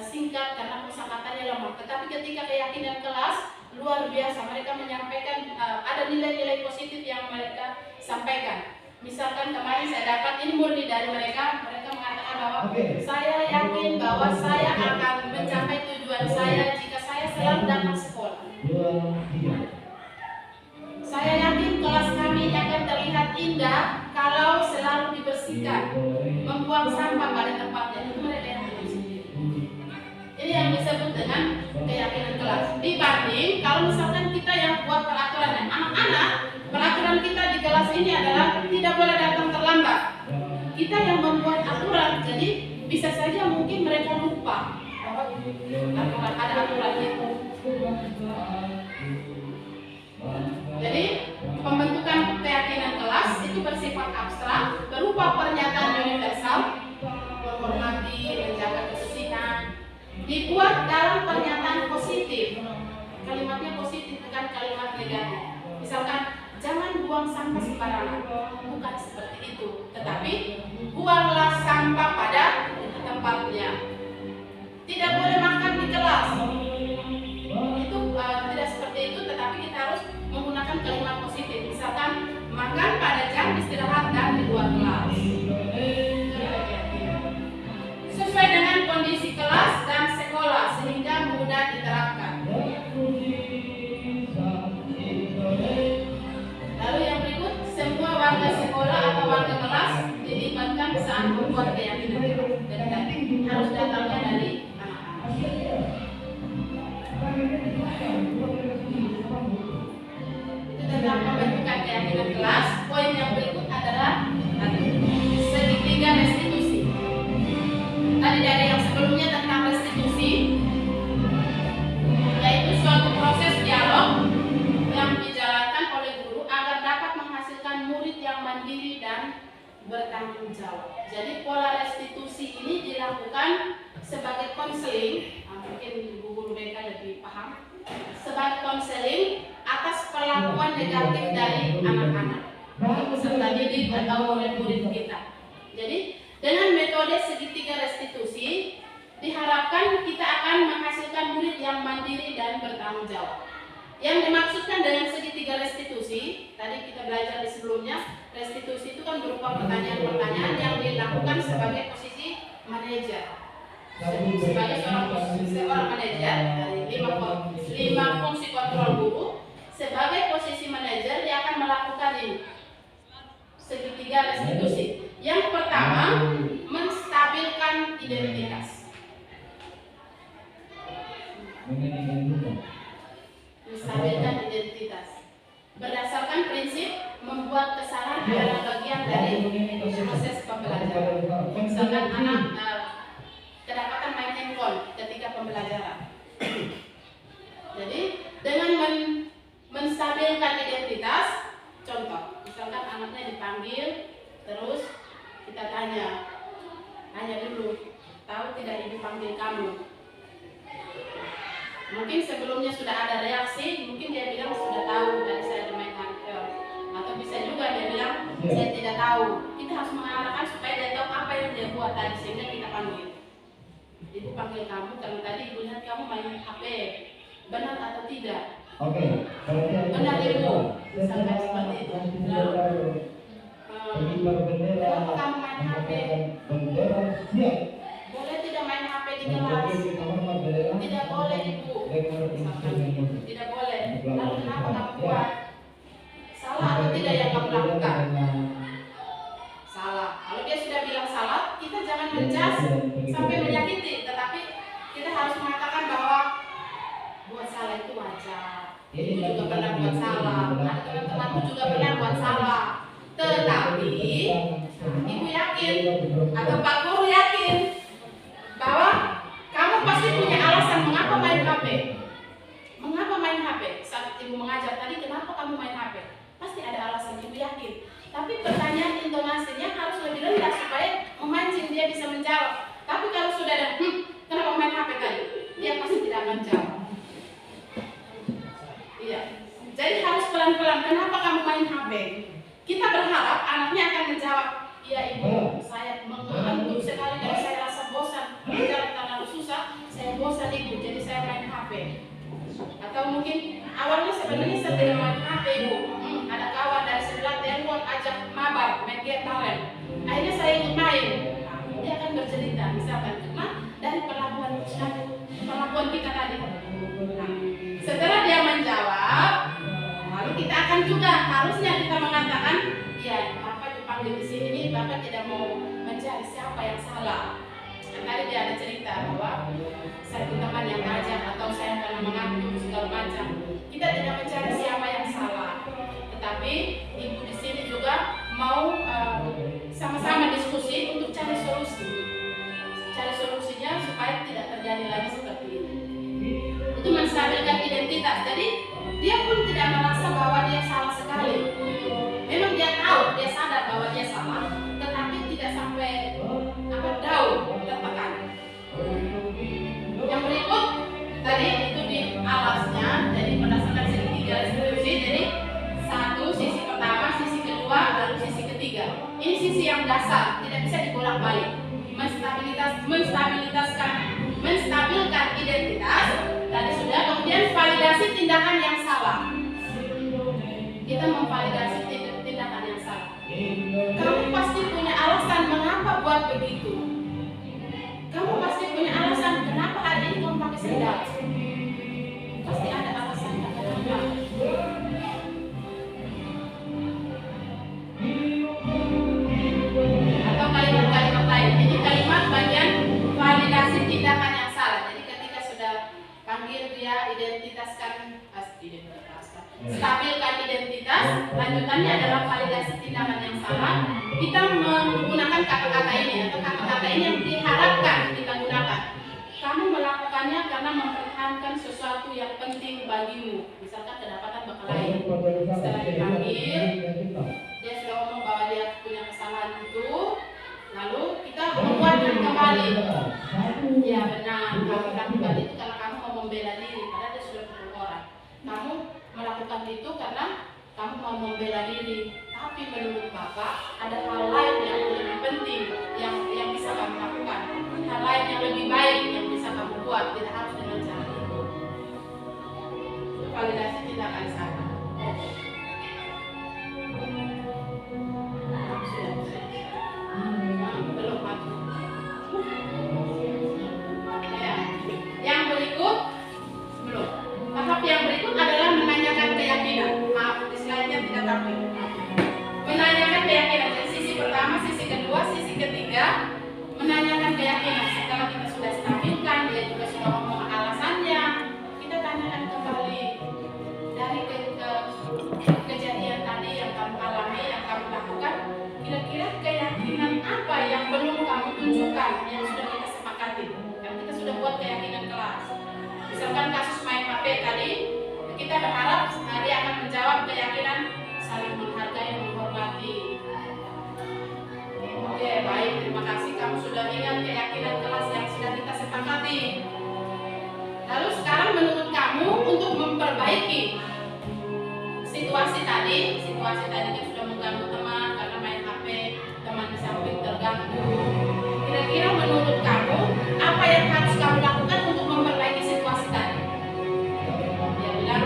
singkat karena kosakatanya lemah. Tetapi ketika keyakinan kelas luar biasa, mereka menyampaikan ada nilai-nilai positif yang mereka sampaikan. Misalkan kemarin saya dapat ini murni dari mereka mengatakan bahwa saya yakin bahwa saya akan mencapai tujuan saya jika saya selalu datang sekolah. Saya yakin kelas kami akan terlihat indah kalau selalu dibersihkan, membuang sampah pada tempatnya. Itu mereka yang tulis sendiri. Ini yang disebut dengan keyakinan kelas. Dibanding kalau misalkan kita yang buat peraturan, anak-anak, peraturan kita di kelas ini adalah tidak boleh datang terlambat. Kita yang membuat aturan, jadi bisa saja mungkin mereka lupa bahwa ada aturan itu. Jadi pembentukan keyakinan kelas itu bersifat abstrak, berupa pernyataan universal, menghormati, menjaga kebersihan, dibuat dalam pernyataan positif. Kalimatnya positif, bukan kalimat negatif. Misalkan, jangan buang sampah sembarangan, bukan seperti itu, tetapi buanglah sampah pada tempatnya. Tidak boleh makan di kelas, itu tidak seperti itu, tetapi kita harus menggunakan kalimat positif. Misalkan, makan pada jam istirahat dan di luar kelas. Sesuai dengan kondisi kelas dan sekolah sehingga mudah diterapkan. Lalu yang berikut, semua warga sekolah atau warga kelas dilibatkan saat membuat keyakinan. Dan harus datangnya dari anak-anak. Itu tentang pembentukan keyakinan kelas. Poin yang berikut adalah segitiga restitusi. Tadi dari yang sebelumnya tentang restitusi, yaitu suatu proses dialog yang dijalankan oleh guru agar dapat menghasilkan murid yang mandiri dan bertanggung jawab. Jadi pola restitusi ini dilakukan sebagai konseling, mungkin ibu guru BK lebih paham, sebagai konseling atas perlakuan negatif dari anak-anak, peserta didik atau murid-murid kita. Jadi dengan metode segitiga restitusi diharapkan kita akan menghasilkan murid yang mandiri dan bertanggung jawab. Yang dimaksudkan dengan segitiga restitusi, tadi kita belajar di sebelumnya, restitusi itu kan berupa pertanyaan-pertanyaan yang dilakukan sebagai posisi manajer. Sebagai seorang manajer dari 5 fungsi kontrol guru, sebagai posisi manajer dia akan melakukan ini segitiga restitusi. Yang pertama, menstabilkan identitas. Menstabilkan identitas berdasarkan prinsip membuat kesalahan adalah bagian dari proses pembelajaran. Misalkan anak kedapatan main handphone ketika pembelajaran. Jadi dengan menstabilkan identitas, contoh, misalkan anaknya dipanggil, terus kita tanya dulu, tahu tidak ibu panggil kamu? Mungkin sebelumnya sudah ada reaksi, mungkin dia bilang sudah tahu tadi saya bermain handphone, atau bisa juga dia bilang saya tidak tahu. Kita harus mengarahkan supaya dia tahu apa yang dia buat tadi sehingga kita panggil. Ibu panggil kamu karena tadi ibu lihat kamu main HP, benar atau tidak? Oke. Benar ibu. misalkan seperti itu. Lalu kenapa kamu main HP? Boleh tidak main HP di kelas? Tidak boleh ibu. Misalkan, tidak boleh. Lalu kenapa kamu buat? Salah atau tidak yang kamu lakukan? Salah. Kalau dia sudah bilang salah, kita jangan menjas sampai menyakiti, tetapi kita harus mengatakan bahwa buat salah itu wajar. Ibu juga pernah buat salah, ada teman-temanku juga pernah buat salah. Tetapi ibu yakin atau Pak Guru yakin bahwa kamu pasti punya alasan mengapa main HP. Mengapa main HP? Saat ibu mengajar tadi, kenapa kamu main HP? Pasti ada alasan, ibu yakin. Tapi pertanyaan intonasinya harus lebih rendah supaya memancing dia bisa menjawab. Tapi kalau sudah ada, kenapa main HP tadi? Dia pasti tidak akan jawab. Iya. Jadi harus pelan-pelan. Kenapa kamu main HP? Kita berharap anaknya akan menjawab, iya ibu, saya mengantuk sekali dan saya rasa bosan. Belajar terlalu susah, saya bosan ibu, jadi saya main HP. Atau mungkin awalnya sebenarnya saya tidak main HP ibu. Ada kawan dari sebelah telepon ajak mabar, main game bareng. Akhirnya saya ikut main. Dia akan bercerita, misalkan karena dari perlakuan kita tadi. Nah, setelah dia menjawab, lalu kita akan juga harusnya kita mengatakan, ya Bapak dipanggil di sini ini Bapak tidak mau mencari siapa yang salah. Dan tadi dia ada cerita bahwa saya teman yang ngajak atau saya pernah mengatur segala macam. Kita tidak mencari siapa yang salah, tetapi ibu di sini juga mau sama-sama diskusi untuk cari solusi. Cari solusinya supaya tidak terjadi lagi seperti ini. Itu menstabilkan identitas. Jadi dia pun tidak merasa bahwa dia salah sekali. Memang dia tahu, dia sadar bahwa dia salah, tetapi tidak sampai down, tertekan. Yang berikut tadi itu di alasnya, jadi berdasarkan segitiga restitusi. Jadi satu sisi pertama, sisi kedua, lalu sisi ketiga. Ini sisi yang dasar, tidak bisa dibolak-balik. Menstabilkan identitas. Tadi sudah, kemudian validasi tindakan yang salah. Kita memvalidasi tindakan yang salah. Kamu pasti punya alasan mengapa buat begitu. Kamu pasti punya alasan kenapa hari ini kamu pakai sendal. Pasti ada alasannya kenapa. Atau kalimat-kalimat lain. Ini kalimat bagian validasi tindakan yang salah. Jadi ketika sudah panggil dia stabilkan identitas, lanjutannya adalah validasi tindakan yang salah. Kita menggunakan kata-kata ini atau kata-kata ini yang diharapkan kita gunakan. Kamu melakukannya karena mempertahankan sesuatu yang penting bagimu, misalkan kedapatan bakal lain. Setelah dipanggil, dia sudah ngomong bahwa dia punya kesalahan itu, lalu kita menguatkan kembali. Ya benar, kamu lakukan itu karena kamu mau membela diri, padahal dia sudah pukul orang. Kamu melakukan itu karena kamu mau membela diri, tapi menurut Bapak ada hal lain yang lebih penting yang bisa kamu lakukan, hal lain yang lebih baik yang bisa kamu buat, tidak harus dengan cara itu. Validasi tindakan salah. Belum maju. Ya. Yang berikut belum. Tahap yang berikut adalah menanyakan keyakinan. Maaf, di slide-nya tidak tampil. Menanyakan keyakinan. Jadi sisi pertama, sisi kedua, sisi ketiga, menanyakan keyakinan. Setelah kita sudah stabilkan, dia juga sudah ngomong alasannya, kita tanyakan kembali dari kejadian tadi yang kamu alami, yang kamu lakukan, kira-kira keyakinan apa yang belum kamu tunjukkan, yang sudah kita sepakati. Kan kita sudah buat keyakinan kelas. Misalkan kasus main HP tadi, kita berharap dia akan menjawab keyakinan saling menghargai, menghormati. Oke, baik, terima kasih kamu sudah ingat keyakinan kelas yang sudah kita sepakati. Lalu sekarang menurut kamu untuk memperbaiki situasi tadi kita sudah mengganggu teman karena main HP, teman di samping terganggu. Kira-kira menurut kamu apa yang harus kamu lakukan untuk memperbaiki situasi tadi? Dia bilang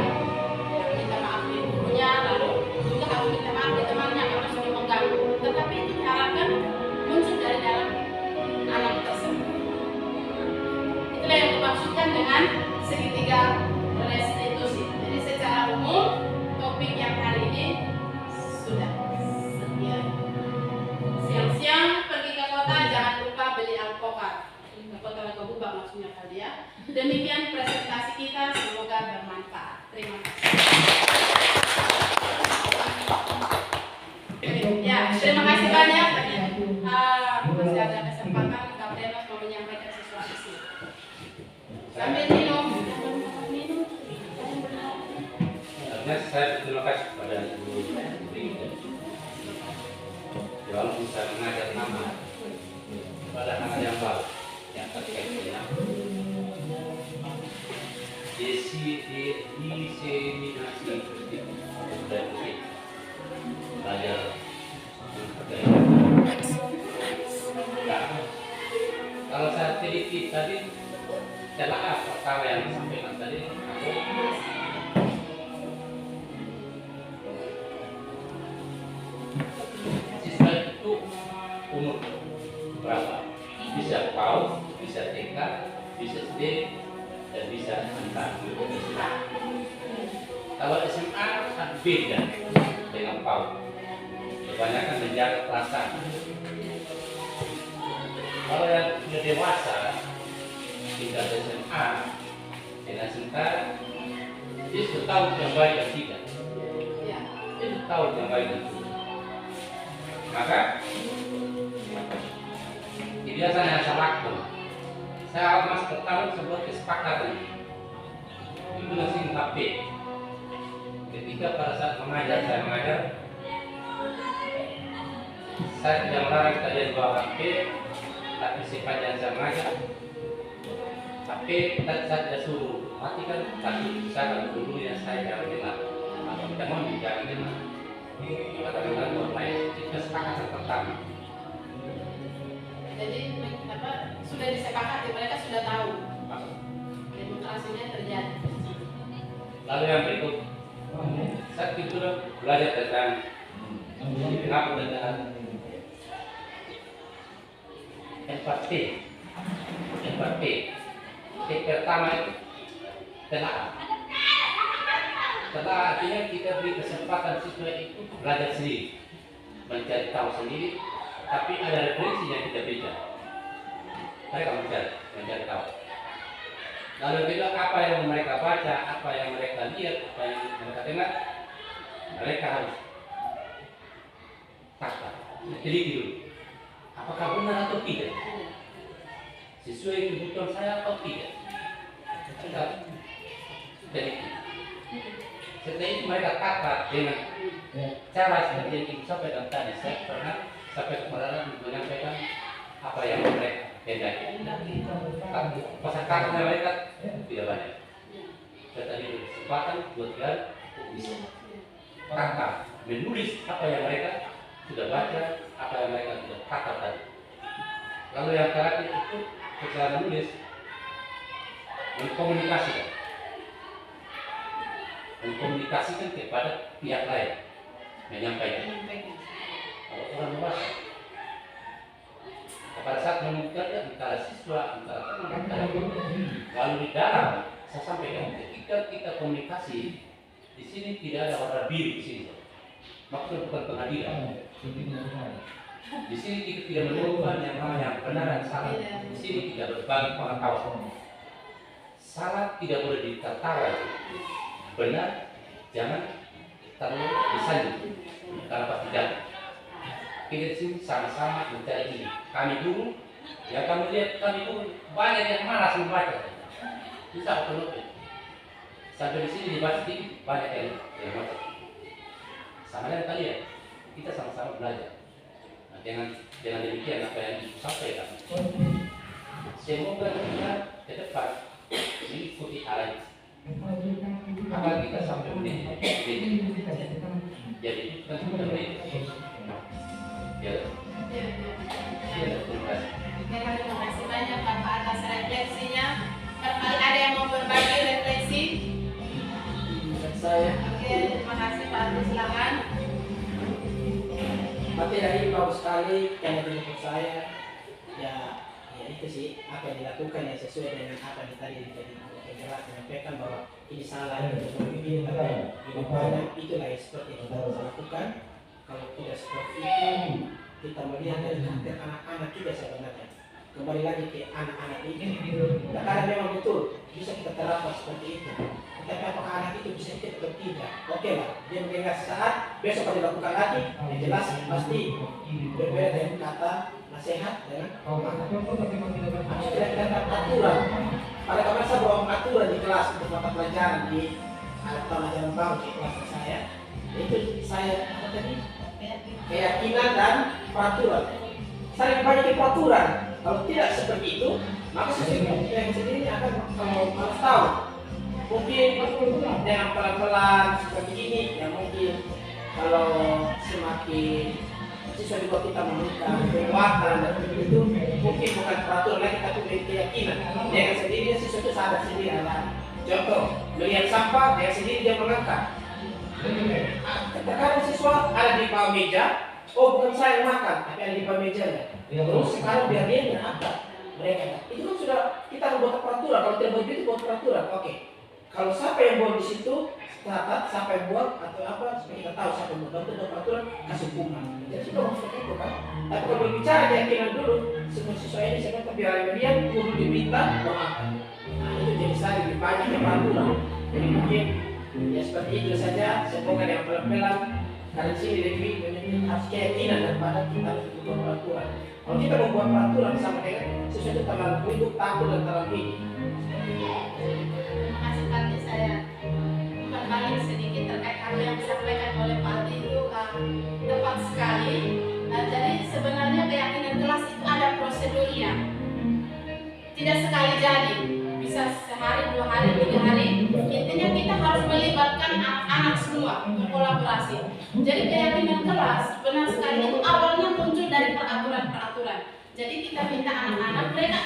minta maaf di gurunya, lalu saya berterima kasih kepada guru kita. Walaupun saya mengajar nama pada anak yang baru yang terkait dengan diseminasi dan belajar menghargai. Nah, kalau saya teliti tadi celah perkara yang disampaikan tadi siswa itu umur berapa? Bisa PAUD, bisa TK, bisa SD, dan bisa SMK. Kalau SMA beda dengan PAUD. Kebanyakan menjaga perasaan. Kalau yang sudah dewasa, tinggal SMA, dengan SMK, dia sudah tahu yang baik dan tidak. Dia sudah tahu yang baik dan tidak. Maka biasanya saya lakukan. Saya mas bertahun sebuah kesepakatan. Itu masih HP. Ketika pada saat saya mengajar, saya tidak melarang kalian bawa HP, tapi sepanjang saya mengajar, HP saya tidak suruh matikan, tapi saya dulu yang saya jangan dengar. Atau kita mau jangan dengar. Katakan online itu kesepakatan pertama. Jadi sudah disepakati, mereka sudah tahu demokrasinya terjadi. Lalu yang berikut, saya itu belajar tentang kenapa dengan empati. Yang pertama itu telah artinya kita beri kesempatan siswa itu belajar sendiri, mencari tahu sendiri, tapi ada referensi yang kita berikan. Mereka mencari tahu. Lalu juga apa yang mereka baca, apa yang mereka lihat, apa yang mereka dengar, mereka harus teliti dulu. Apakah benar atau tidak? Sesuai kebutuhan saya atau tidak? Kita teliti. Setelah itu mereka kata dengan cara seperti yang ibu sampaikan tadi. Saya pernah sampai kemarin menyampaikan apa yang mereka hendaki. Kata mereka tidak banyak. Saya tadi kesempatan buat kalian bisa kata menulis apa yang mereka sudah baca, apa yang mereka sudah kata tadi. Lalu yang terakhir itu setelah menulis mengkomunikasikan kepada pihak lain, menyampaikan. Kalau orang dewasa, pada saat mengucapkan antara siswa, antara teman, antara guru, lalu di dalam saya sampaikan ketika kita komunikasi di sini tidak ada warna biru di sini. Maksudnya bukan pengadilan. Di sini kita tidak menemukan yang mana yang benar dan salah. Di sini tidak berbagi pengetahuan. Salah tidak boleh ditertawa. Benar, jangan terlalu disanjung karena pasti jatuh. Kita di sini sama-sama mencari ini. Kami guru, ya kamu lihat kami guru banyak yang malas membaca. Bisa betul. Sampai di sini dibaca sedikit banyak yang baca. Sama dengan kalian, kita sama-sama belajar. Nah, dengan demikian apa yang disampaikan. Semoga kita ke depan mengikuti arah agar kita sampai menjadi jadi tentu menjadi ya terima kasih. Terima kasih banyak Bapak atas refleksinya. Barangkali ada yang mau berbagi refleksi? Saya Oke, terima kasih Pak Agus, silakan. materi bagus sekali yang menurut saya ya itu sih apa yang dilakukan yang sesuai dengan apa yang tadi penjelas menyampaikan bahwa ini salah ini tapi lebih banyak itulah yang seperti yang kita harus lakukan. Kalau tidak seperti itu kita melihat dari karakter anak-anak juga sebenarnya kembali lagi ke anak-anak ini. Nah, karena memang betul bisa kita terapkan seperti itu. Tapi apakah anak itu bisa ikut atau tidak? Oke lah, dia mendengar saat besok kalau dilakukan lagi, yang jelas pasti berbeda dengan kata nasihat dengan harus kita aturan. Pada kemarin saya bawa aturan di kelas untuk mata pelajaran di pelajaran tahu di kelas saya, itu saya apa tadi? Keyakinan dan peraturan. Saya banyak di peraturan. Kalau tidak seperti itu, maka siswa yang sendiri akan harus tahu. Mungkin dengan pelan-pelan seperti ini, yang mungkin kalau semakin siswa juga kita memberikan penguatan dan itu mungkin bukan peraturan lagi tapi keyakinan. Dengan sendirinya siswa itu sadar sendiri. Contoh, melihat sampah, dia sendiri dia mengangkat. Terkadang siswa ada di bawah meja, oh bukan saya yang makan, tapi ada di bawah mejanya. Terus sekarang biar dia mengangkat mereka. Itu kan sudah kita membuat peraturan. Kalau tidak begitu buat peraturan, oke. Kalau siapa yang buat di situ, catat siapa yang buat atau apa supaya kita tahu siapa yang buat. Untuk peraturan kasih hukuman. Jadi sudah maksudnya itu kan. Tapi kalau berbicara keyakinan dulu, semua siswa ini saya kata biar dia kudu diminta doakan. Nah itu jadi saya lebih banyak yang peraturan. Jadi mungkin ya seperti itu saja. Semoga yang pelan-pelan karena sini lebih harus keyakinan daripada kita harus membuat peraturan. Kalau kita membuat peraturan sama dengan sesuatu terlalu hidup, takut dan terlalu ini. Terima kasih Pak. Saya berbalik sedikit terkait apa yang disampaikan oleh Pak Aldi itu tepat sekali. Jadi sebenarnya keyakinan kelas itu ada prosedurnya. Tidak sekali jadi, bisa sehari, 2 hari, 3 hari. Intinya kita harus melibatkan anak-anak semua berkolaborasi. Jadi keyakinan kelas benar sekali itu awalnya muncul dari peraturan-peraturan. Jadi kita minta anak-anak mereka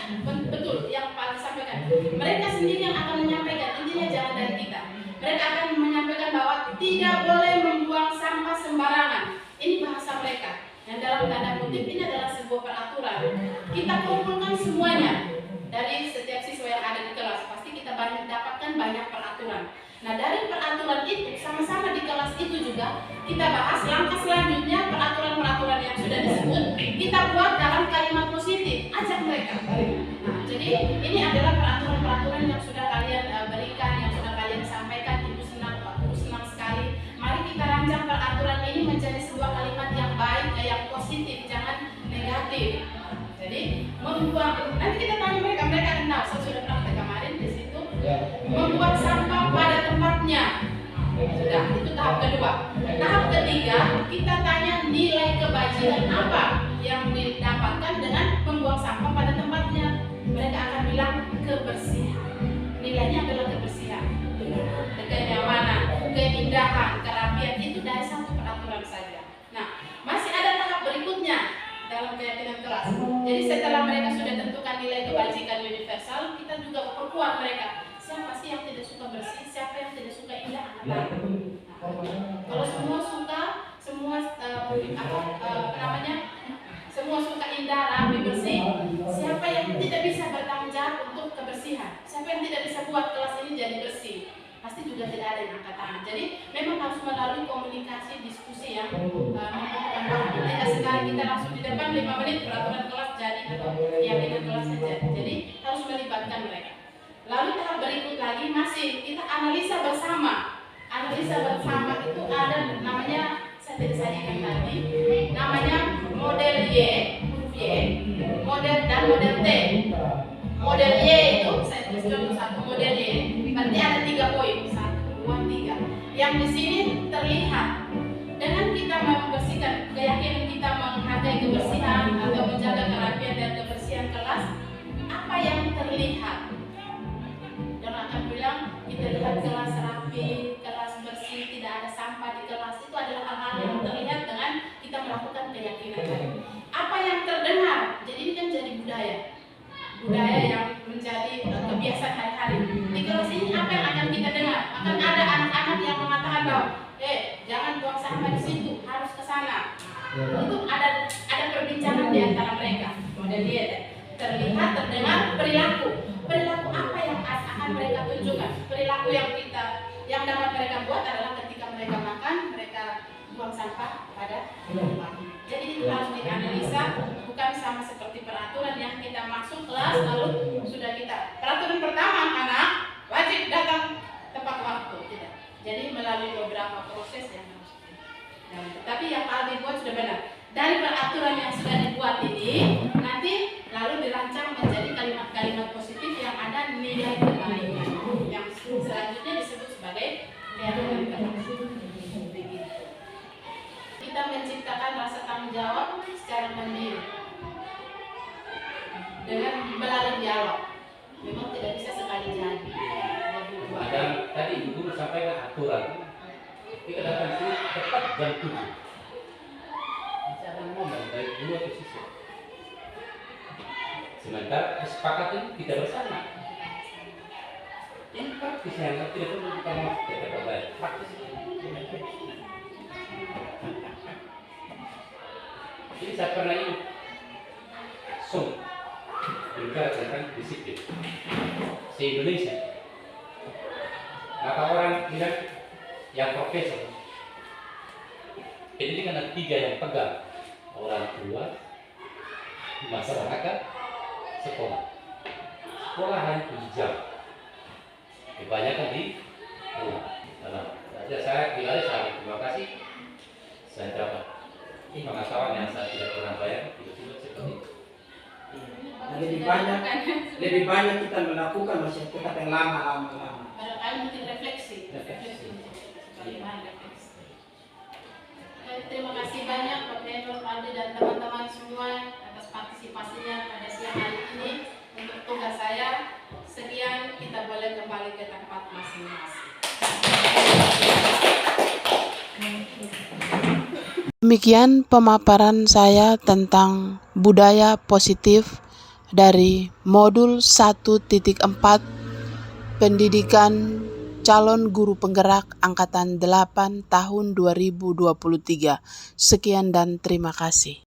betul yang Pak disampaikan. Mereka sendiri yang akan menyampaikan. Intinya jangan dari kita. Mereka akan menyampaikan bahwa tidak boleh membuang sampah sembarangan. Ini bahasa mereka. Yang dalam tanda kutip ini adalah sebuah peraturan. Kita kumpulkan semuanya dari setiap siswa yang ada di kelas. Pasti kita dapatkan banyak peraturan. Nah dari peraturan itu sama-sama di kelas itu juga kita bahas langkah selanjutnya peraturan-peraturan yang sudah disebut kita buat dalam kalimat positif, ajak mereka. Nah, jadi ini adalah peraturan-peraturan yang sudah kalian berikan, yang sudah kalian sampaikan. Ibu senang sekali. Mari kita rancang peraturan ini menjadi sebuah kalimat yang baik, yang positif, jangan negatif. Jadi membuang, nanti kita tanya mereka akan tahu. Saya sudah praktek kemarin di situ. Membuang sampah pada tempatnya. Sudah, itu tahap kedua. Tahap ketiga, kita tanya nilai kebajikan apa yang didapatkan dengan membuang sampah pada tempatnya. Mereka akan bilang kebersihan. Nilainya adalah kebersihan, kenyamanan, keindahan, kerapian. Itu dari satu peraturan saja. Nah, masih ada tahap berikutnya dalam keyakinan kelas. Jadi setelah mereka sudah tentukan nilai kebajikan universal, kita juga perkuat mereka. Siapa sih yang tidak suka bersih? Siapa yang tidak suka indah? Nah, kalau semua suka, semua semua suka indah, rapi, bersih. Siapa yang tidak bisa bertanggung jawab untuk kebersihan? Siapa yang tidak bisa buat kelas ini jadi bersih? Pasti juga tidak ada yang angkat tangan. Jadi memang harus melalui komunikasi, diskusi yang membutuhkan waktu. Tidak sekali kita langsung di depan 5 menit peraturan kelas jadi atau keyakinan kelas saja. Jadi harus melibatkan mereka. Lalu tahap berikut lagi masih kita analisa bersama. Analisa bersama itu ada namanya, saya tidak sajikan tadi, namanya model Y, huruf Y, model dan model T. Model Y itu saya tulis contoh satu model Y, berarti ada 3 poin, 1, 2, 3. Yang di sini terlihat dengan kita membersihkan, keyakinan kita menghargai kebersihan atau menjaga kerapian dan kebersihan kelas, apa yang terlihat? Jangan akan bilang kita lihat kelas rapi, kelas bersih, tidak ada sampah di kelas. Itu adalah hal-hal yang terlihat dengan kita melakukan keyakinan tadi. Apa yang terdengar? Jadi ini kan jadi budaya yang menjadi kebiasaan hari-hari. Di kelas ini apa yang akan kita dengar? Akan ada anak-anak yang mengatakan bahwa jangan buang sampah di situ, harus ke sana. Itu ada perbincangan di antara mereka. Model dia terlihat, terdengar, perilaku apa yang akan mereka tunjukkan. Perilaku yang dapat mereka buat adalah ketika mereka makan, mereka buang sampah pada tempat. Jadi itu harus dianalisa, bukan sama seperti peraturan yang kita masuk kelas lalu sudah kita. Peraturan pertama, anak wajib datang tepat waktu, tidak. Jadi melalui beberapa proses yang harus dilakukan. Tapi yang Aldi buat sudah benar. Dari peraturan yang sudah dibuat ini, nanti lalu dirancang menjadi kalimat-kalimat positif yang ada nilai kebaikan yang selanjutnya disebut sebagai keyakinan kelas. mandiri dengan melalui dialog. Memang tidak bisa sekali jadi. Ada tadi Ibu Guru sampaikan aturan. Kita datang sini tepat jam 7. Masih ada momen dari guru atau siswa. Sementara kesepakatan kita bersama. Ini praktis yang tidak perlu kita mau kita perbaiki. Praktis. Jadi saya pernah ini berbicara tentang disiplin se-Indonesia. Maka orang bilang yang profesor, pendidikan ada 3 yang pegang: orang tua, masyarakat, sekolah. Sekolah hanya 7 jam, kebanyakan di rumah. Saya bilang terima kasih. Saya dapat pengetahuan yang saya tidak pernah bayar, tiba-tiba seperti itu. Nah, lebih banyak kita melakukan masih tetap yang lama. Barangkali mungkin refleksi. Bagaimana refleksi. Terima kasih banyak Pak Mentor, Pak Ade, dan teman-teman semua atas partisipasinya pada siang hari ini. Untuk tugas saya, sekian, kita boleh kembali ke tempat masing-masing. Demikian pemaparan saya tentang budaya positif dari modul 1.4 pendidikan calon guru penggerak angkatan 8 tahun 2023. Sekian dan terima kasih.